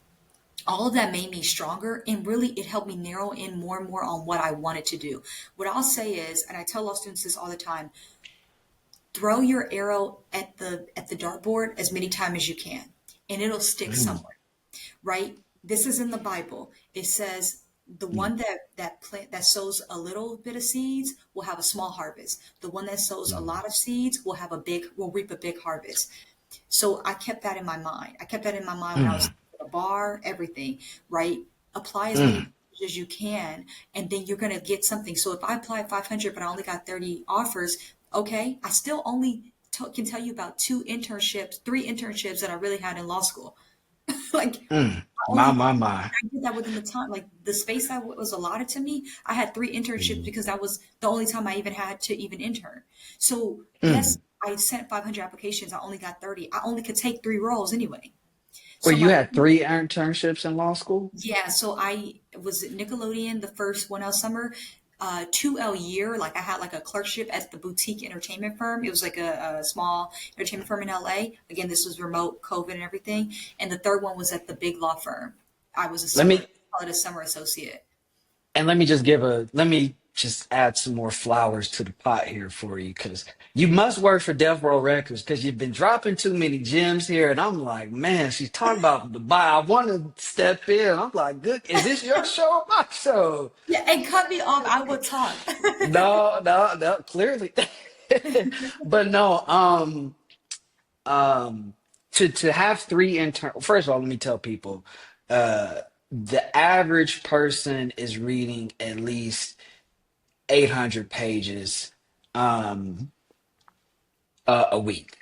all of that made me stronger, and really it helped me narrow in more and more on what I wanted to do. What I'll say is, and I tell law students this all the time, throw your arrow at the dartboard as many times as you can, and it'll stick Mm, somewhere, right? This is in the Bible. It says the mm, one that sows a little bit of seeds will have a small harvest. The one that sows a mm, lot of seeds will reap a big harvest. So I kept that in my mind. I kept that in my mind when I was mm, at the bar, everything, right? Apply as many mm. as you can, and then you're going to get something. So if I applied 500, but I only got 30 offers, okay, I still only can tell you about three internships that I really had in law school. Like, Mm. I My, only my, my. I did that within the time, like the space that was allotted to me. I had three internships Mm, because that was the only time I even had to even intern. So yes, mm. I sent 500 applications. I only got 30. I only could take three roles anyway. Well, So you my had 3 internships in law school? yeah, so I was at Nickelodeon the first 1L summer, 2L year. Like I had like a clerkship at the boutique entertainment firm. It was like a small entertainment firm in LA. Again, this was remote, COVID, and everything. And the third one was at the big law firm. I was a Let summer, me call it a summer associate. let me just add some more flowers to the pot here for you because you must work for Death Row Records because you've been dropping too many gems here, and I'm like, man, she's talking about the buy. I want to step in. I'm like, good. Is this your show or my show? Yeah, and cut me off. I will talk. No, no, no. Clearly, but no. Um, to have 3 intern. First of all, let me tell people, uh, the average person is reading at least 800 pages um, a week.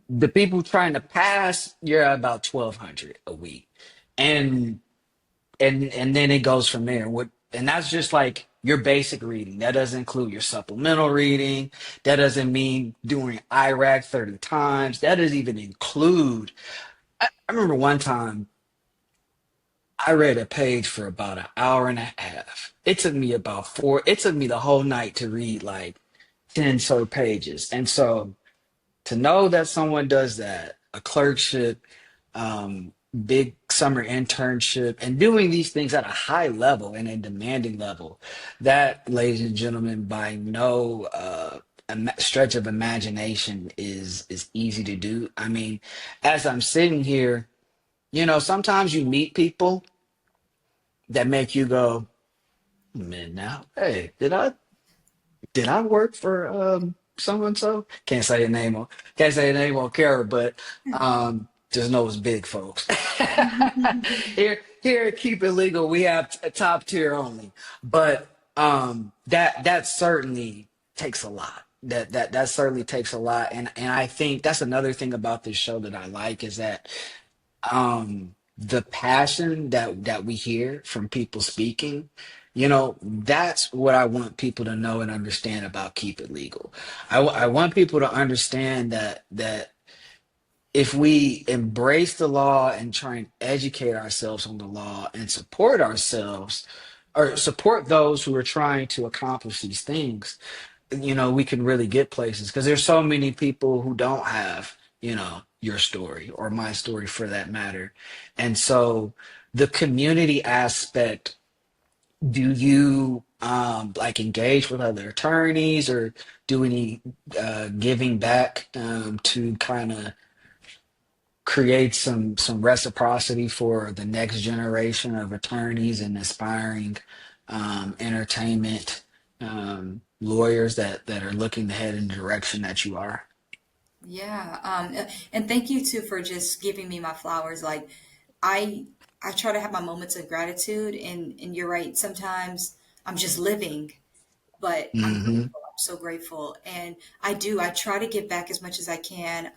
The people trying to pass, you're at about 1,200 a week, and and then it goes from there. And that's just like your basic reading. That doesn't include your supplemental reading. That doesn't mean doing IRAC 30 times. That doesn't even include. I remember one time I read a page for about an hour and a half. It took me the whole night to read like 10 so pages. And so to know that someone does that, a clerkship, um, big summer internship, and doing these things at a high level and a demanding level, that, ladies and gentlemen, by no stretch of imagination is easy to do. I mean, as I'm sitting here, sometimes you meet people that make you go, man, now, hey, did I work for so and so? Can't say the name on camera, but just know it's big folks. Here at Keep It Legal, we have top tier only. But that certainly takes a lot. That certainly takes a lot. And I think that's another thing about this show that I like is that the passion that we hear from people speaking, that's what I want people to know and understand about Keep It Legal. I want people to understand that if we embrace the law and try and educate ourselves on the law and support ourselves or support those who are trying to accomplish these things, we can really get places because there's so many people who don't have, your story or my story for that matter. And so the community aspect, do you like engage with other attorneys or do any giving back to kind of create some reciprocity for the next generation of attorneys and aspiring entertainment lawyers that are looking to head in the direction that you are. Yeah, and thank you too for just giving me my flowers. Like, I I try to have my moments of gratitude, and you're right. Sometimes I'm just living, but I'm Hmm. grateful. I'm so grateful, and I do. I try to give back as much as I can.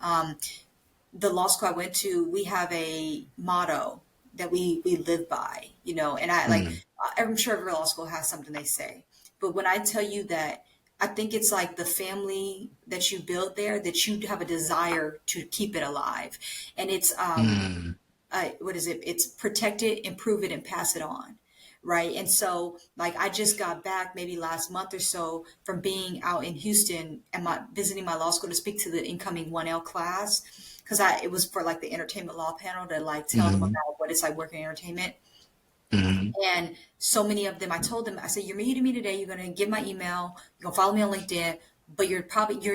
The law school I went to, we have a motto that we live by, and I like Mm. I'm sure every law school has something they say, but when I tell you that, I think it's like the family that you build there, that you have a desire to keep it alive, and it's Mm, what is it? It's protect it, improve it, and pass it on. Right. And so, like, I just got back maybe last month or so from being out in Houston and visiting my law school to speak to the incoming 1L class. Cause it was for like the entertainment law panel to like tell them mm, about what it's like working in entertainment. mm, And so many of them, I told them, I said, you're meeting me today. You're going to get my email. You're going to follow me on LinkedIn, but you're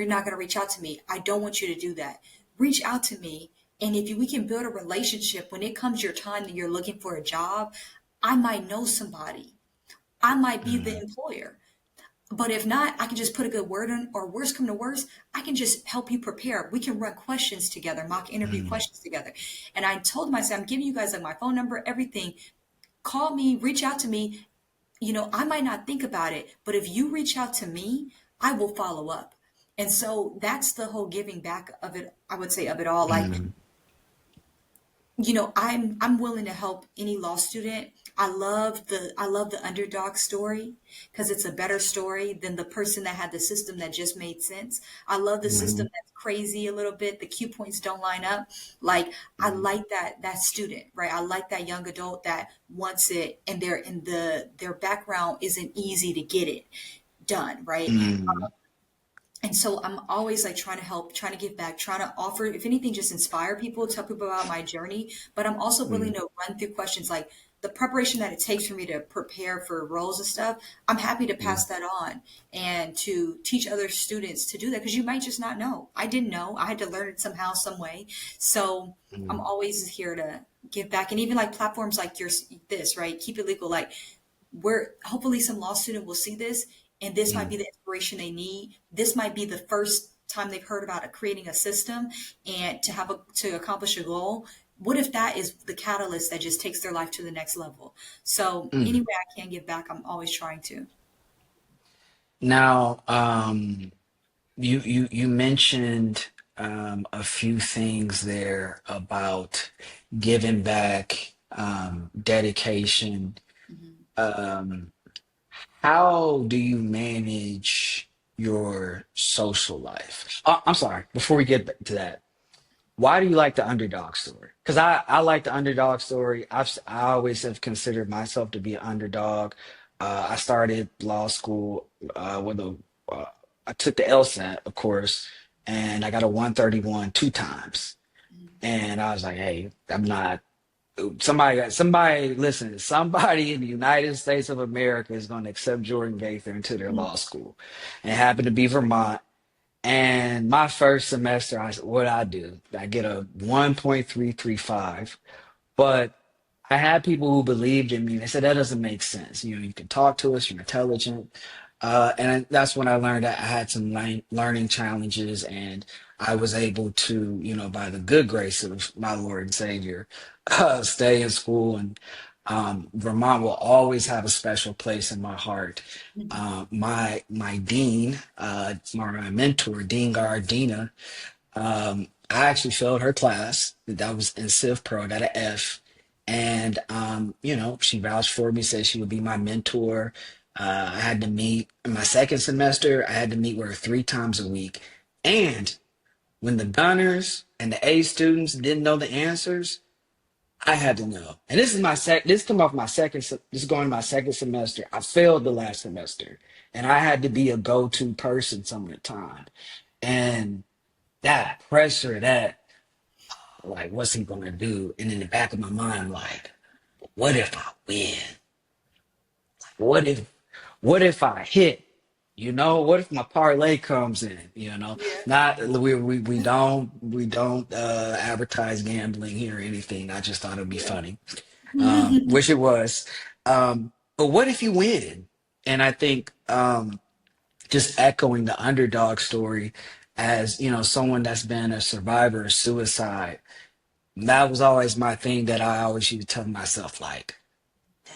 not going to reach out to me. I don't want you to do that. Reach out to me. And if we can build a relationship, when it comes your time that you're looking for a job, I might know somebody. I might be the mm, employer. But if not, I can just put a good word in, or worst come to worst, I can just help you prepare. We can run questions together, mock interview mm, questions together. And I told them, I said, I'm giving you guys like my phone number, everything. Call me, reach out to me. I might not think about it, but if you reach out to me, I will follow up. And so that's the whole giving back of it, I would say, of it all. Like, mm, I'm willing to help any law student. I love the underdog story because it's a better story than the person that had the system that just made sense. I love the system mm, that's crazy a little bit. The cue points don't line up. Like, I mm, like that student, right? I like that young adult that wants it, and their background isn't easy to get it done, right? mm, And so I'm always like trying to help, trying to give back, trying to offer, if anything, just inspire people, tell people about my journey. But I'm also willing mm, to run through questions like the preparation that it takes for me to prepare for roles and stuff. I'm happy to mm, pass that on and to teach other students to do that because you might just not know. I didn't know. I had to learn it somehow, some way. So I'm mm, always here to give back. And even like platforms like this, right? Keep it legal. Like, where hopefully some law student will see this, and this might be mm, the inspiration they need. This might be the first time they've heard about creating a system and to accomplish a goal. What if that is the catalyst that just takes their life to the next level? So any mm. way I can give back, I'm always trying to. Now, you mentioned a few things there about giving back, dedication. Mhm. Um, how do you manage your social life? I'm sorry, before we get to that, why do you like the underdog story? Because I like the underdog story. I always have considered myself to be an underdog. I started law school with uh, I took the LSAT, of course, and I got a 131 two times. And I was like, hey, I'm not listen, somebody in the United States of America is going to accept Jordan Gaither into their Mhm. law school. And it happened to be Vermont. And my first semester, what I do, I get a 1.335. But I had people who believed in me. They said that doesn't make sense. You can talk to us. You're intelligent, that's when I learned that I had some learning challenges, and I was able to, by the good grace of my Lord and Savior, stay in school. And Vermont will always have a special place in my heart. Mhm. My dean, my mentor, Dean Gardina, I actually failed her class. That was in Civ Pro. I got an F. And, she vouched for me, said she would be my mentor. I had to meet in my second semester, I had to meet with her 3 times a week. And when the Gunners and the A students didn't know the answers, I had to know. And this come off my this is going to my second semester. I failed the last semester. And I had to be a go-to person some of the time. And that pressure, that like, what's he gonna do? And in the back of my mind, like, what if I win? What if, what if I hit? What if my parlay comes in? Yeah. Not we don't advertise gambling here or anything. I just thought it'd be Yeah. funny, which it was. But what if you win? And I think just echoing the underdog story, as someone that's been a survivor of suicide, that was always my thing that I always used to tell myself, like,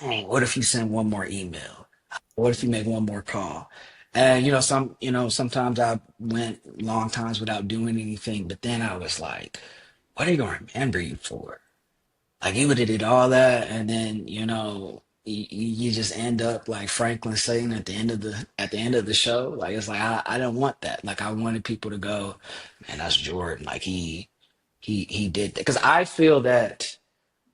dang, what if you send one more email? What if you make one more call? And sometimes I went long times without doing anything, but then I was like, what are you gonna remember you for? Like, you would have did all that, and then you just end up like Franklin saying at the end of the show. Like it's like I don't want that. Like I wanted people to go, man, that's Jordan. Like he did that. Because I feel that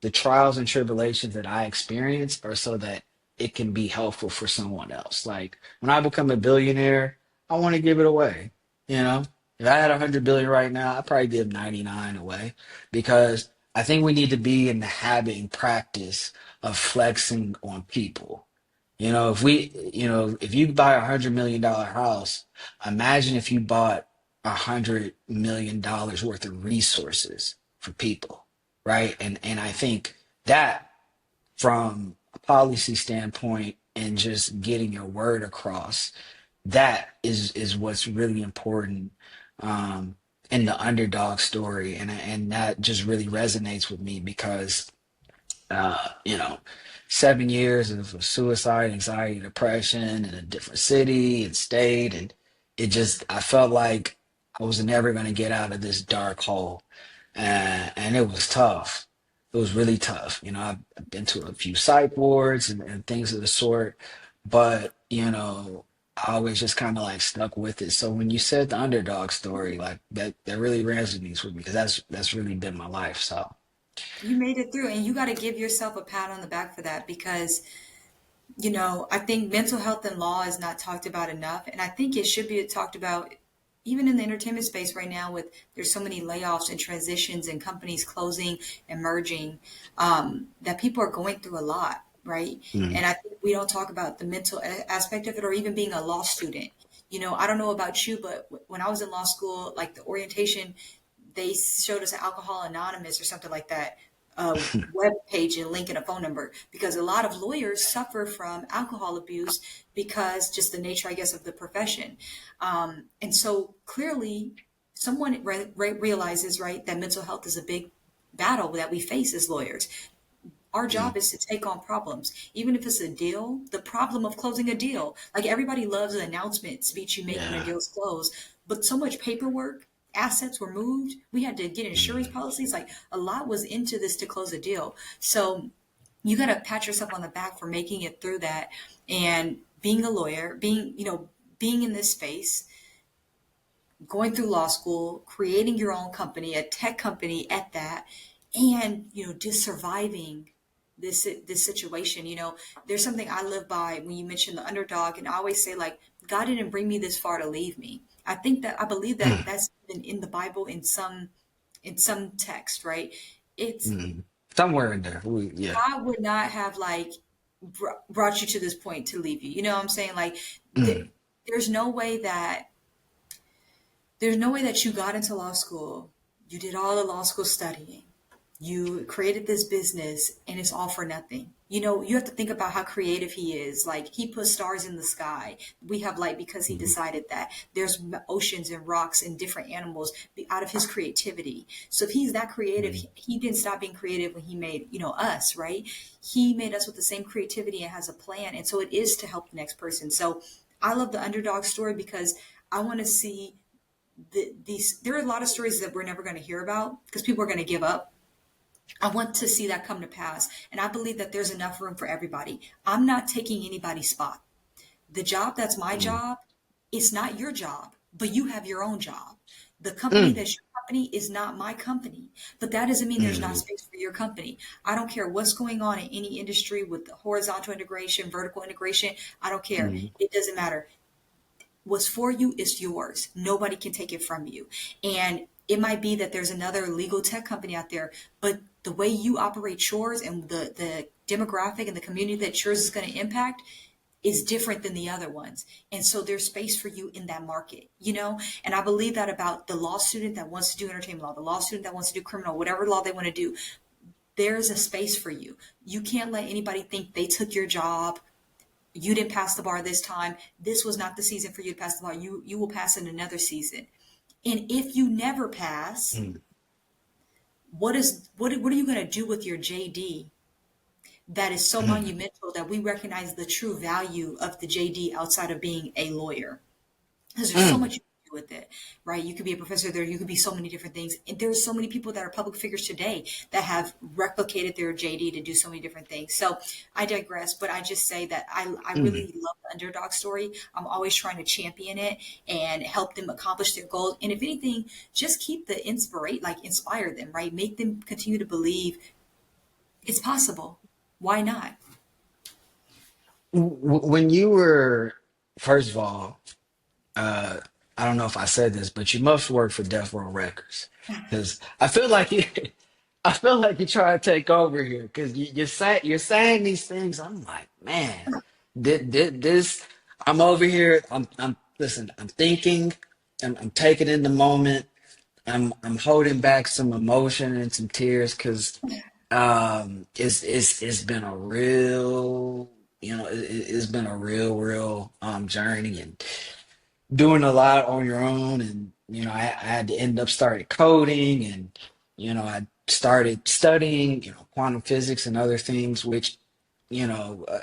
the trials and tribulations that I experience are so that it can be helpful for someone else. Like when I become a billionaire, I want to give it away. You know, if I had 100 billion right now, I'd probably give 99 away because I think we need to be in the habit and practice of flexing on people. If you buy $100 million house, imagine if you bought $100 million worth of resources for people, right? And I think that from a policy standpoint and just getting your word across, that is what's really important in the underdog story, and that just really resonates with me because uh, you know, 7 years of suicide, anxiety, depression in a different city and state. And I felt like I was never going to get out of this dark hole. And it was tough. It was really tough. I've been to a few psych wards and things of the sort, but, I always just kind of like stuck with it. So when you said the underdog story, like that really resonates with me because that's really been my life. So, You made it through, and you got to give yourself a pat on the back for that because I think mental health and law is not talked about enough. And I think it should be talked about even in the entertainment space right now with there's so many layoffs and transitions and companies closing and merging, that people are going through a lot, right? mm, And I think we don't talk about the mental aspect of it or even being a law student. I don't know about you, but when I was in law school, like the orientation, they showed us Alcohol Anonymous or something like that, a web page and link and a phone number, because a lot of lawyers suffer from alcohol abuse because just the nature, I guess, of the profession. And so clearly, someone realizes, right, that mental health is a big battle that we face as lawyers. Our mm, job is to take on problems, even if it's a deal, the problem of closing a deal. Like everybody loves an announcement speech you make when a yeah. deal's closed, but so much paperwork, assets were moved. We had to get insurance Mm. policies. Like a lot was into this to close a deal. So you got to pat yourself on the back for making it through that and being a lawyer, being in this space, going through law school, creating your own company, a tech company at that, and just surviving this situation. There's something I live by when you mention the underdog, and I always say like God didn't bring me this far to leave me. I believe that Mm. that's in the Bible in some text, right? It's Mm. Somewhere in there. Yeah. God would not have like brought you to this point to leave you. You know what I'm saying? Like th- Mm. there's no way that there's no way that you got into law school, you did all the law school studying, you created this business, and it's all for nothing. You have to think about how creative he is. Like he put stars in the sky. We have light because he Mhm. decided that there's oceans and rocks and different animals out of his creativity. So if he's that creative, Mm. he didn't stop being creative when he made, us, right? He made us with the same creativity and has a plan. And so it is to help the next person. So I love the underdog story because I want to see there are a lot of stories that we're never going to hear about because people are going to give up. I want to see that come to pass. And I believe that there's enough room for everybody. I'm not taking anybody's spot. The job that's my Mm. job, it's not your job, but you have your own job. The company Mm. that's your company is not my company, but that doesn't mean there's not Mm. space for your company. I don't care what's going on in any industry with horizontal integration, vertical integration. I don't care. Mm. It doesn't matter. What's for you is yours. Nobody can take it from you. And it might be that there's another legal tech company out there, but the way you operate yours and the demographic and the community that yours is going to impact is different than the other ones. And so there's space for you in that market. And I believe that about the law student that wants to do entertainment law, the law student that wants to do criminal, whatever law they want to do, there's a space for you. You can't let anybody think they took your job, you didn't pass the bar this time. This was not the season for you to pass the bar. You will pass in another season. And if you never pass, Mm. what are you going to do with your JD that is so Mm. monumental that we recognize the true value of the JD outside of being a lawyer? Because there's so Mm. much you do with it, right? You could be a professor there, you could be so many different things. And there's so many people that are public figures today that have replicated their JD to do so many different things. So I digress, but I just say that I Mhm. really love the underdog story. I'm always trying to champion it and help them accomplish their goals. And if anything, just keep the inspire them, right? Make them continue to believe it's possible. Why not? When you were, first of all, uh, I don't know if I said this, but you must work for Death Row Records because I feel like you, I feel like you're trying to take over here because you're saying these things. I'm like, man, this. I'm over here. I'm listen. I'm thinking. I'm taking in the moment. I'm holding back some emotion and some tears because it's been a real it's been a real journey and doing a lot on your own. And I had to end up started coding, and I started studying quantum physics and other things, which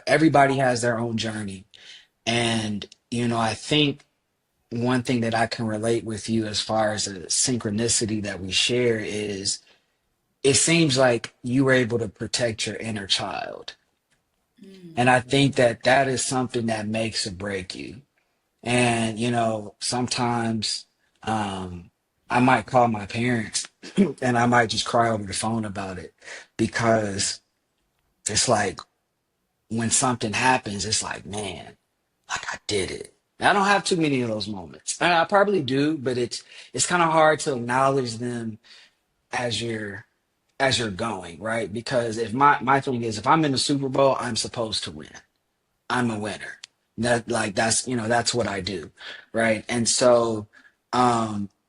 everybody has their own journey. And I think one thing that I can relate with you as far as the synchronicity that we share is it seems like you were able to protect your inner child. And I think that that is something that makes or break you. And, sometimes I might call my parents and I might just cry over the phone about it because it's like when something happens, it's like, man, like I did it. And I don't have too many of those moments. And I probably do, but it's kind of hard to acknowledge them as you're going, right? Because if my thing is if I'm in the Super Bowl, I'm supposed to win. I'm a winner. That's what I do, right? And so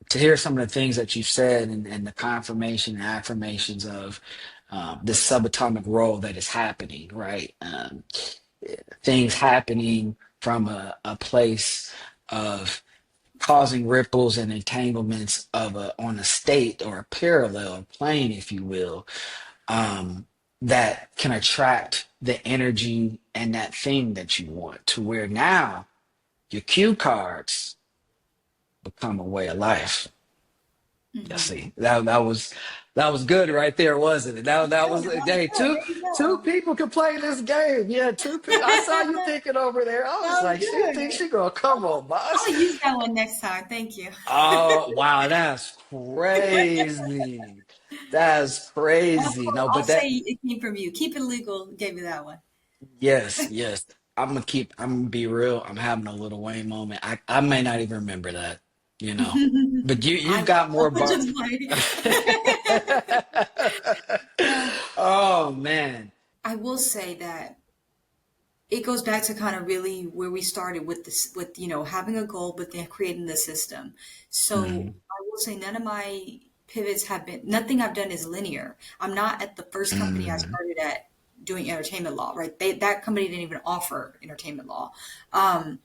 to hear some of the things that you've said and the confirmation and affirmations of this subatomic role that is happening, right? Things happening from a place of causing ripples and entanglements of on a state or a parallel plane, if you will, that can attract the energy and that thing that you want to where now your cue cards become a way of life. Yeah, Hmm. see, that was good right there, wasn't it? That Yeah, was that was hey, good. two There you two go. people can play this game. Yeah, two people. I saw you thinking over there. I was That was like, she good. thinks she gonna come on, boss. I'll use that one next time. Thank you. Oh wow, that's crazy. That's crazy. No, I'll but say that it came from you. Keep it legal. Gave me that one. yes, yes. I'm gonna be real. I'm having a little Wayne moment. I may not even remember that, you know. But I you've got will. more bar. Just like uh, Oh man. I will say that it goes back to kind of really where we started with this, with having a goal, but then creating the system. So Mm, I will say none of my pivots have been. Nothing I've done is linear. I'm not at the first company I mm, started at doing entertainment law, right? That company didn't even offer entertainment law. Um,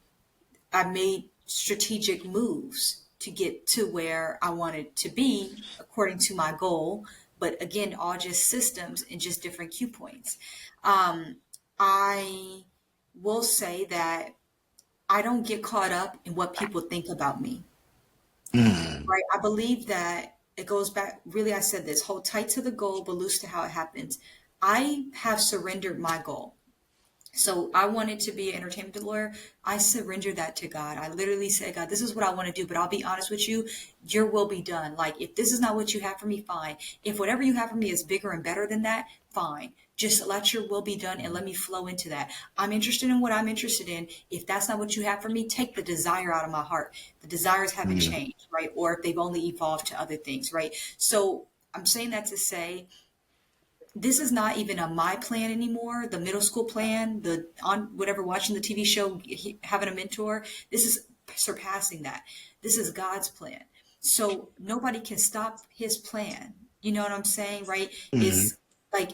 I made strategic moves to get to where I wanted to be according to my goal. But again, all just systems and just different cue points. Um, I will say that I don't get caught up in what people think about me, mm, right? I believe that it goes back, really, I said this: hold tight to the goal, but loose to how it happens. I have surrendered my goal. So I wanted to be an entertainment lawyer. I surrendered that to God. I literally said, God, this is what I want to do, but I'll be honest with you, your will be done. Like, if this is not what you have for me, fine. If whatever you have for me is bigger and better than that, fine. Just let your will be done and let me flow into that. I'm interested in what I'm interested in. If that's not what you have for me, take the desire out of my heart. The desires haven't mm, changed, right? Or if they've only evolved to other things, right? So I'm saying that to say this is not even on my plan anymore. The middle school plan, the on whatever watching the TV show, having a mentor. This is surpassing that. This is God's plan. So nobody can stop His plan. You know what I'm saying, right? mm, It's like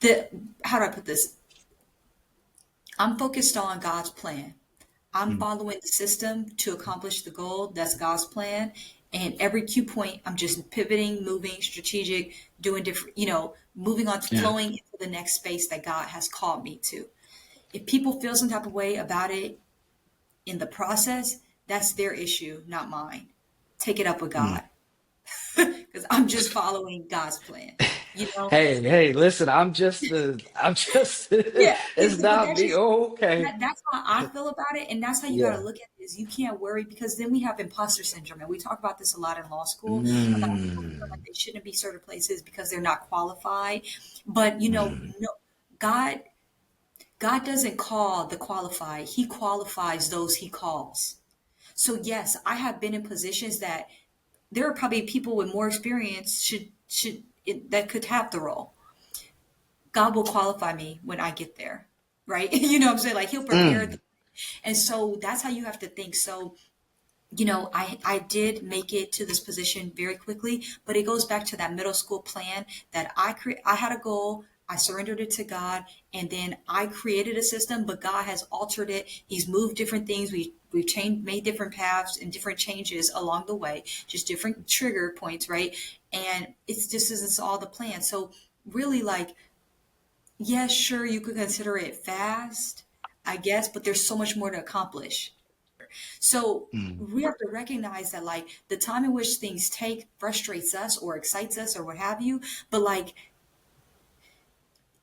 the how do I put this? I'm focused on God's plan. I'm mm. following the system to accomplish the goal. That's God's plan. And every cue point, I'm just pivoting, moving, strategic, doing different, moving on, Yeah. flowing into the next space that God has called me to. If people feel some type of way about it, in the process, that's their issue, not mine. Take it up with Mm. God because I'm just following God's plan. You know, Hey, listen, I'm just, yeah, it's but not that's me. just Oh, okay. that's how I feel about it, and that's how you got to Yeah. look at it. Is you can't worry because then we have imposter syndrome, and we talk about this a lot in law school about people who feel like Mm, they shouldn't be certain places because they're not qualified. But you know, mm, no, God, God doesn't call the qualified; He qualifies those He calls. So yes, I have been in positions that there are probably people with more experience that could have the role. God will qualify me when I get there, right? You know what I'm saying? Like He'll prepare. mm. And so that's how you have to think. So, you know, I did make it to this position very quickly, but it goes back to that middle school plan that I had a goal. I surrendered it to God, and then I created a system, but God has altered it. He's moved different things. We've changed, made different paths and different changes along the way, just different trigger points, right? And it's just as it's all the plan. So really, like, yes, sure, you could consider it fast, I guess, but there's so much more to accomplish. So Mm. we have to recognize that like the time in which things take frustrates us or excites us or what have you, but like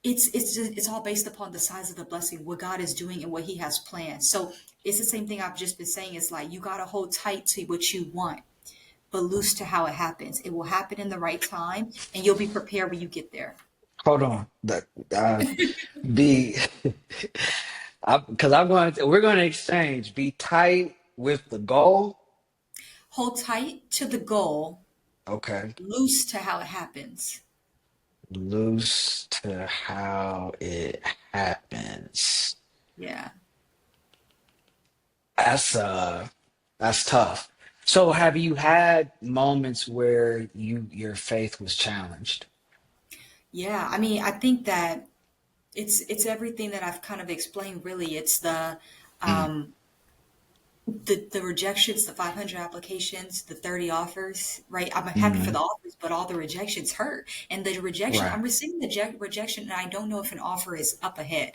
it's all based upon the size of the blessing, what God is doing and what He has planned. So it's the same thing I've just been saying. It's like you gotta hold tight to what you want, but loose to how it happens. It will happen in the right time, and you'll be prepared when you get there. Hold on. Uh, be, because we're going to exchange. Be tight with the goal. Hold tight to the goal, Okay. loose to how it happens. Loose to how it happens. Yeah. That's that's tough. So have you had moments where your faith was challenged? Yeah. I mean, I think that it's everything that I've kind of explained really. It's Mm, um the rejections, the 500 applications, the 30 offers, right? I'm happy for mm, the offers, but all the rejections hurt. And the rejection, right. I'm receiving the rejection, and I don't know if an offer is up ahead.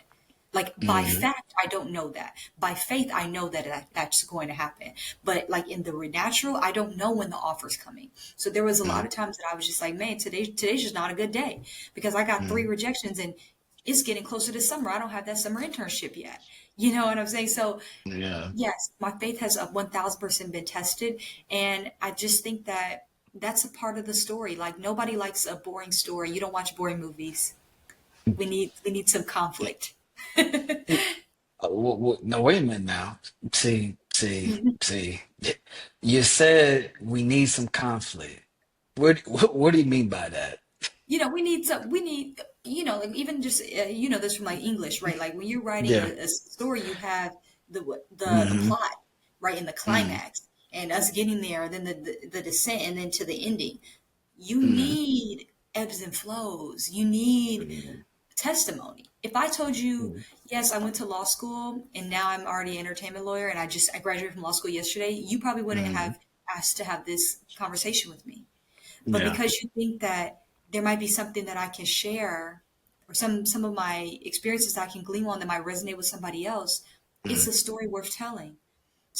Like by Mm, fact, I don't know that. By faith, I know that's going to happen. But like in the natural, I don't know when the offer's coming. So there was a lot mm, of times that I was just like, man, today's just not a good day because I got three mm, rejections and it's getting closer to summer. I don't have that summer internship yet. You know what I'm saying? So yeah. yes, my faith has 1000% been tested. And I just think that that's a part of the story. Like nobody likes a boring story. You don't watch boring movies. We need some conflict. No, wait a minute now. See. You said we need some conflict. What do you mean by that? Like even just this from like English, right? Like when you're writing Yeah. a story, you have the the Mm-hmm. plot, right, and the Mm-hmm. climax, and us getting there, then the descent, and then to the ending. You Mm-hmm. need ebbs and flows. You need testimony. If I told you, yes, I went to law school and now I'm already an entertainment lawyer and I graduated from law school yesterday, you probably wouldn't Mm-hmm. have asked to have this conversation with me. But Yeah. because you think that there might be something that I can share or some of my experiences that I can glean on that might resonate with somebody else, it's Mm. a story worth telling.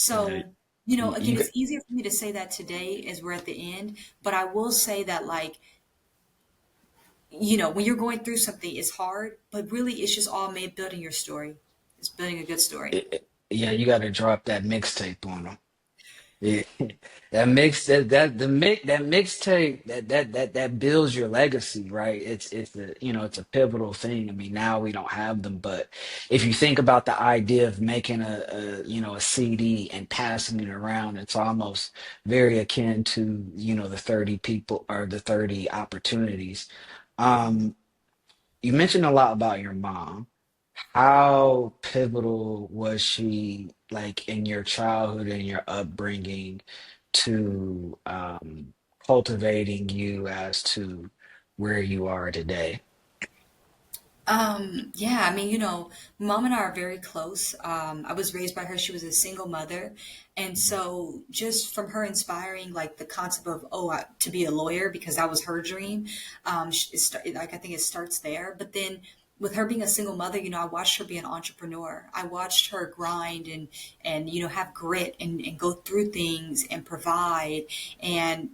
Yeah. So, again, You got it's easier for me to say that today as we're at the end, but I will say that like when you're going through something, it's hard, but really it's just all made building your story. It's building a good story. yeah, you got to drop that mixtape on them. Yeah, that mix that the mix that mixtape that builds your legacy, right? It's a it's a pivotal thing. I mean, now we don't have them, but if you think about the idea of making a CD and passing it around, it's almost very akin to the 30 people or the 30 opportunities. Um, you mentioned a lot about your mom. How pivotal was she, like, in your childhood and your upbringing to cultivating you as to where you are today? Yeah, I mean, mom and I are very close. I was raised by her. She was a single mother. And so just from her inspiring like the concept of, to be a lawyer because that was her dream. Like I think it starts there. But then, with her being a single mother, I watched her be an entrepreneur. I watched her grind and have grit and go through things and provide. And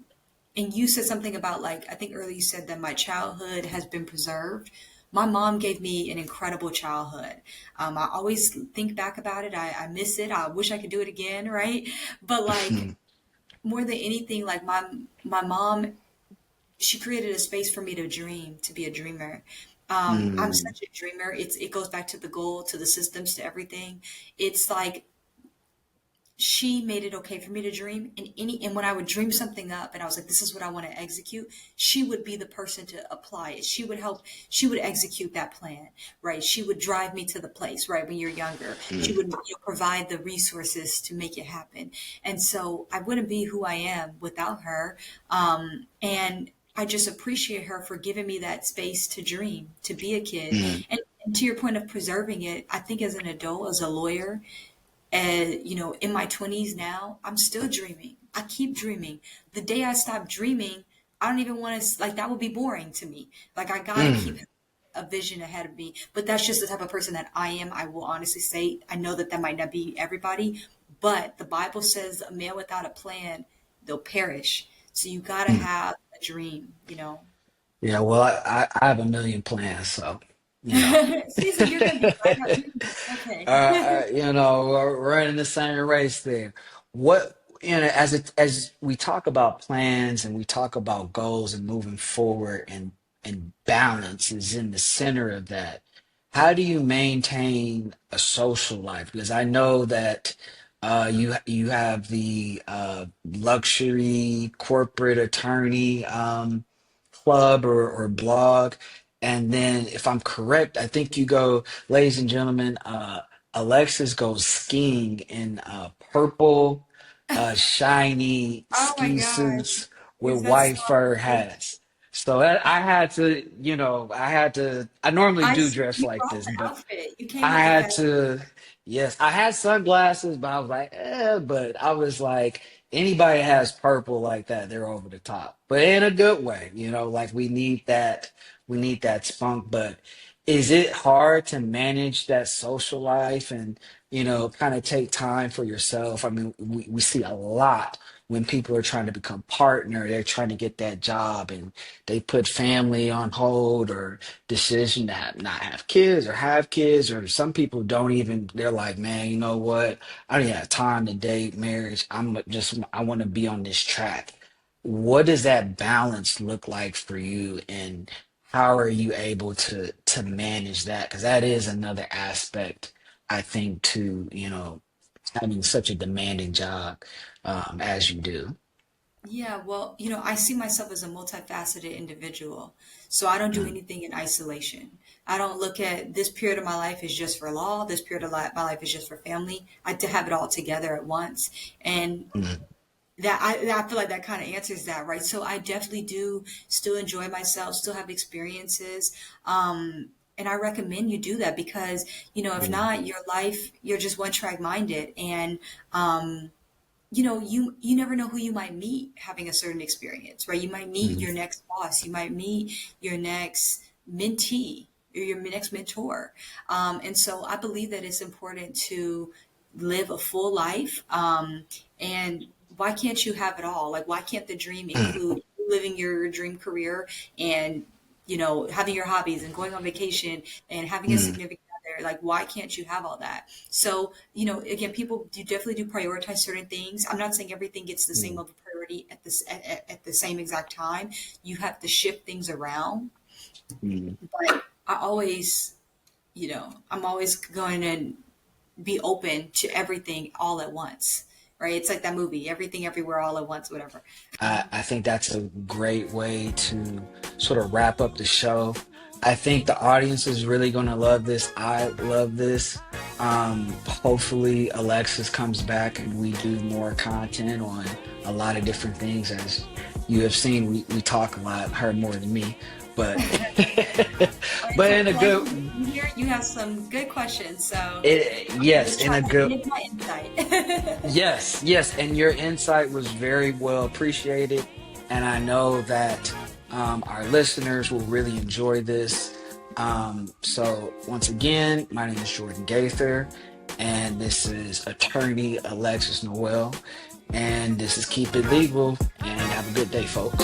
you said something about, like, I think earlier you said that my childhood has been preserved. My mom gave me an incredible childhood. I always think back about it. I miss it. I wish I could do it again, right? But like, more than anything, like my mom, she created a space for me to dream, to be a dreamer. I'm Mm, such a dreamer. It goes back to the goal, to the systems, to everything. It's like she made it okay for me to dream, and when I would dream something up and I was like, this is what I want to execute, she would be the person to apply it. She would help, she would execute that plan, right? She would drive me to the place, right? When you're younger, she mm, would provide the resources to make it happen. And so I wouldn't be who I am without her. And I just appreciate her for giving me that space to dream, to be a kid. mm, And to your point of preserving it, I think as an adult, as a lawyer, and in my 20s now, I'm still dreaming. I keep dreaming. The day I stop dreaming, I don't even want to, like, that would be boring to me. Like, I gotta keep mm. a vision ahead of me. But that's just the type of person that I am. I will honestly say, I know that that might not be everybody, but the Bible says a man without a plan, they'll perish. So you gotta Mm. have a dream. Yeah, well, I have a million plans, so you know. See, so you're gonna be right up. Okay. We're in the same race there. What, as we talk about plans and we talk about goals and moving forward and balance is in the center of that. How do you maintain a social life? Because I know that you have the luxury corporate attorney club or blog. And then, if I'm correct, I think you go, ladies and gentlemen, Alexis goes skiing in purple, shiny Oh my ski gosh. suits with Is that so white fur amazing? hats. So I had to, I normally I do see dress you like brought this, the but outfit. You came I with the had fashion. to, yes, I had sunglasses, but I was like, but I was like, anybody has purple like that, they're over the top, but in a good way, like we need that spunk. But is it hard to manage that social life and, kind of take time for yourself? I mean, we see a lot when people are trying to become partner, they're trying to get that job and they put family on hold or decision to not have kids or have kids, or some people don't even, they're like, man, you know what, I don't even have time to date marriage, I want to be on this track. What does that balance look like for you, and how are you able to manage that? Because that is another aspect, I think, to having such a demanding job as you do. Yeah, well, I see myself as a multifaceted individual. So I don't do Mm, anything in isolation. I don't look at this period of my life is just for law, this period of my life is just for family. I to have it all together at once. And mm, I feel like that kind of answers that, right? So I definitely do still enjoy myself, still have experiences. And I recommend you do that because, if mm, not, your life, you're just one track minded. And, um, you never know who you might meet having a certain experience, right? You might meet mm, your next boss, you might meet your next mentee or your next mentor. And so I believe that it's important to live a full life. And why can't you have it all? Like, why can't the dream mm, include living your dream career and having your hobbies and going on vacation and having a mm, significant other? Like, why can't you have all that? So, again, people do definitely do prioritize certain things. I'm not saying everything gets the same mm, level of priority at the same exact time. You have to shift things around. mm. But I always, I'm always going to be open to everything all at once, right? It's like that movie, Everything Everywhere All at Once, whatever. I think that's a great way to sort of wrap up the show. I think the audience is really going to love this. I love this. Hopefully, Alexis comes back and we do more content on a lot of different things. As you have seen, we talk a lot, her more than me, but Well, it's but a in a pleasure good, being here. You have some good questions, so I'm going yes, to in try a to good, give my insight. yes, yes, and your insight was very well appreciated, and I know that our listeners will really enjoy this. So once again, my name is Jordan Gaither, and this is attorney Alexis Noel, and this is Keep It Legal, and have a good day, folks.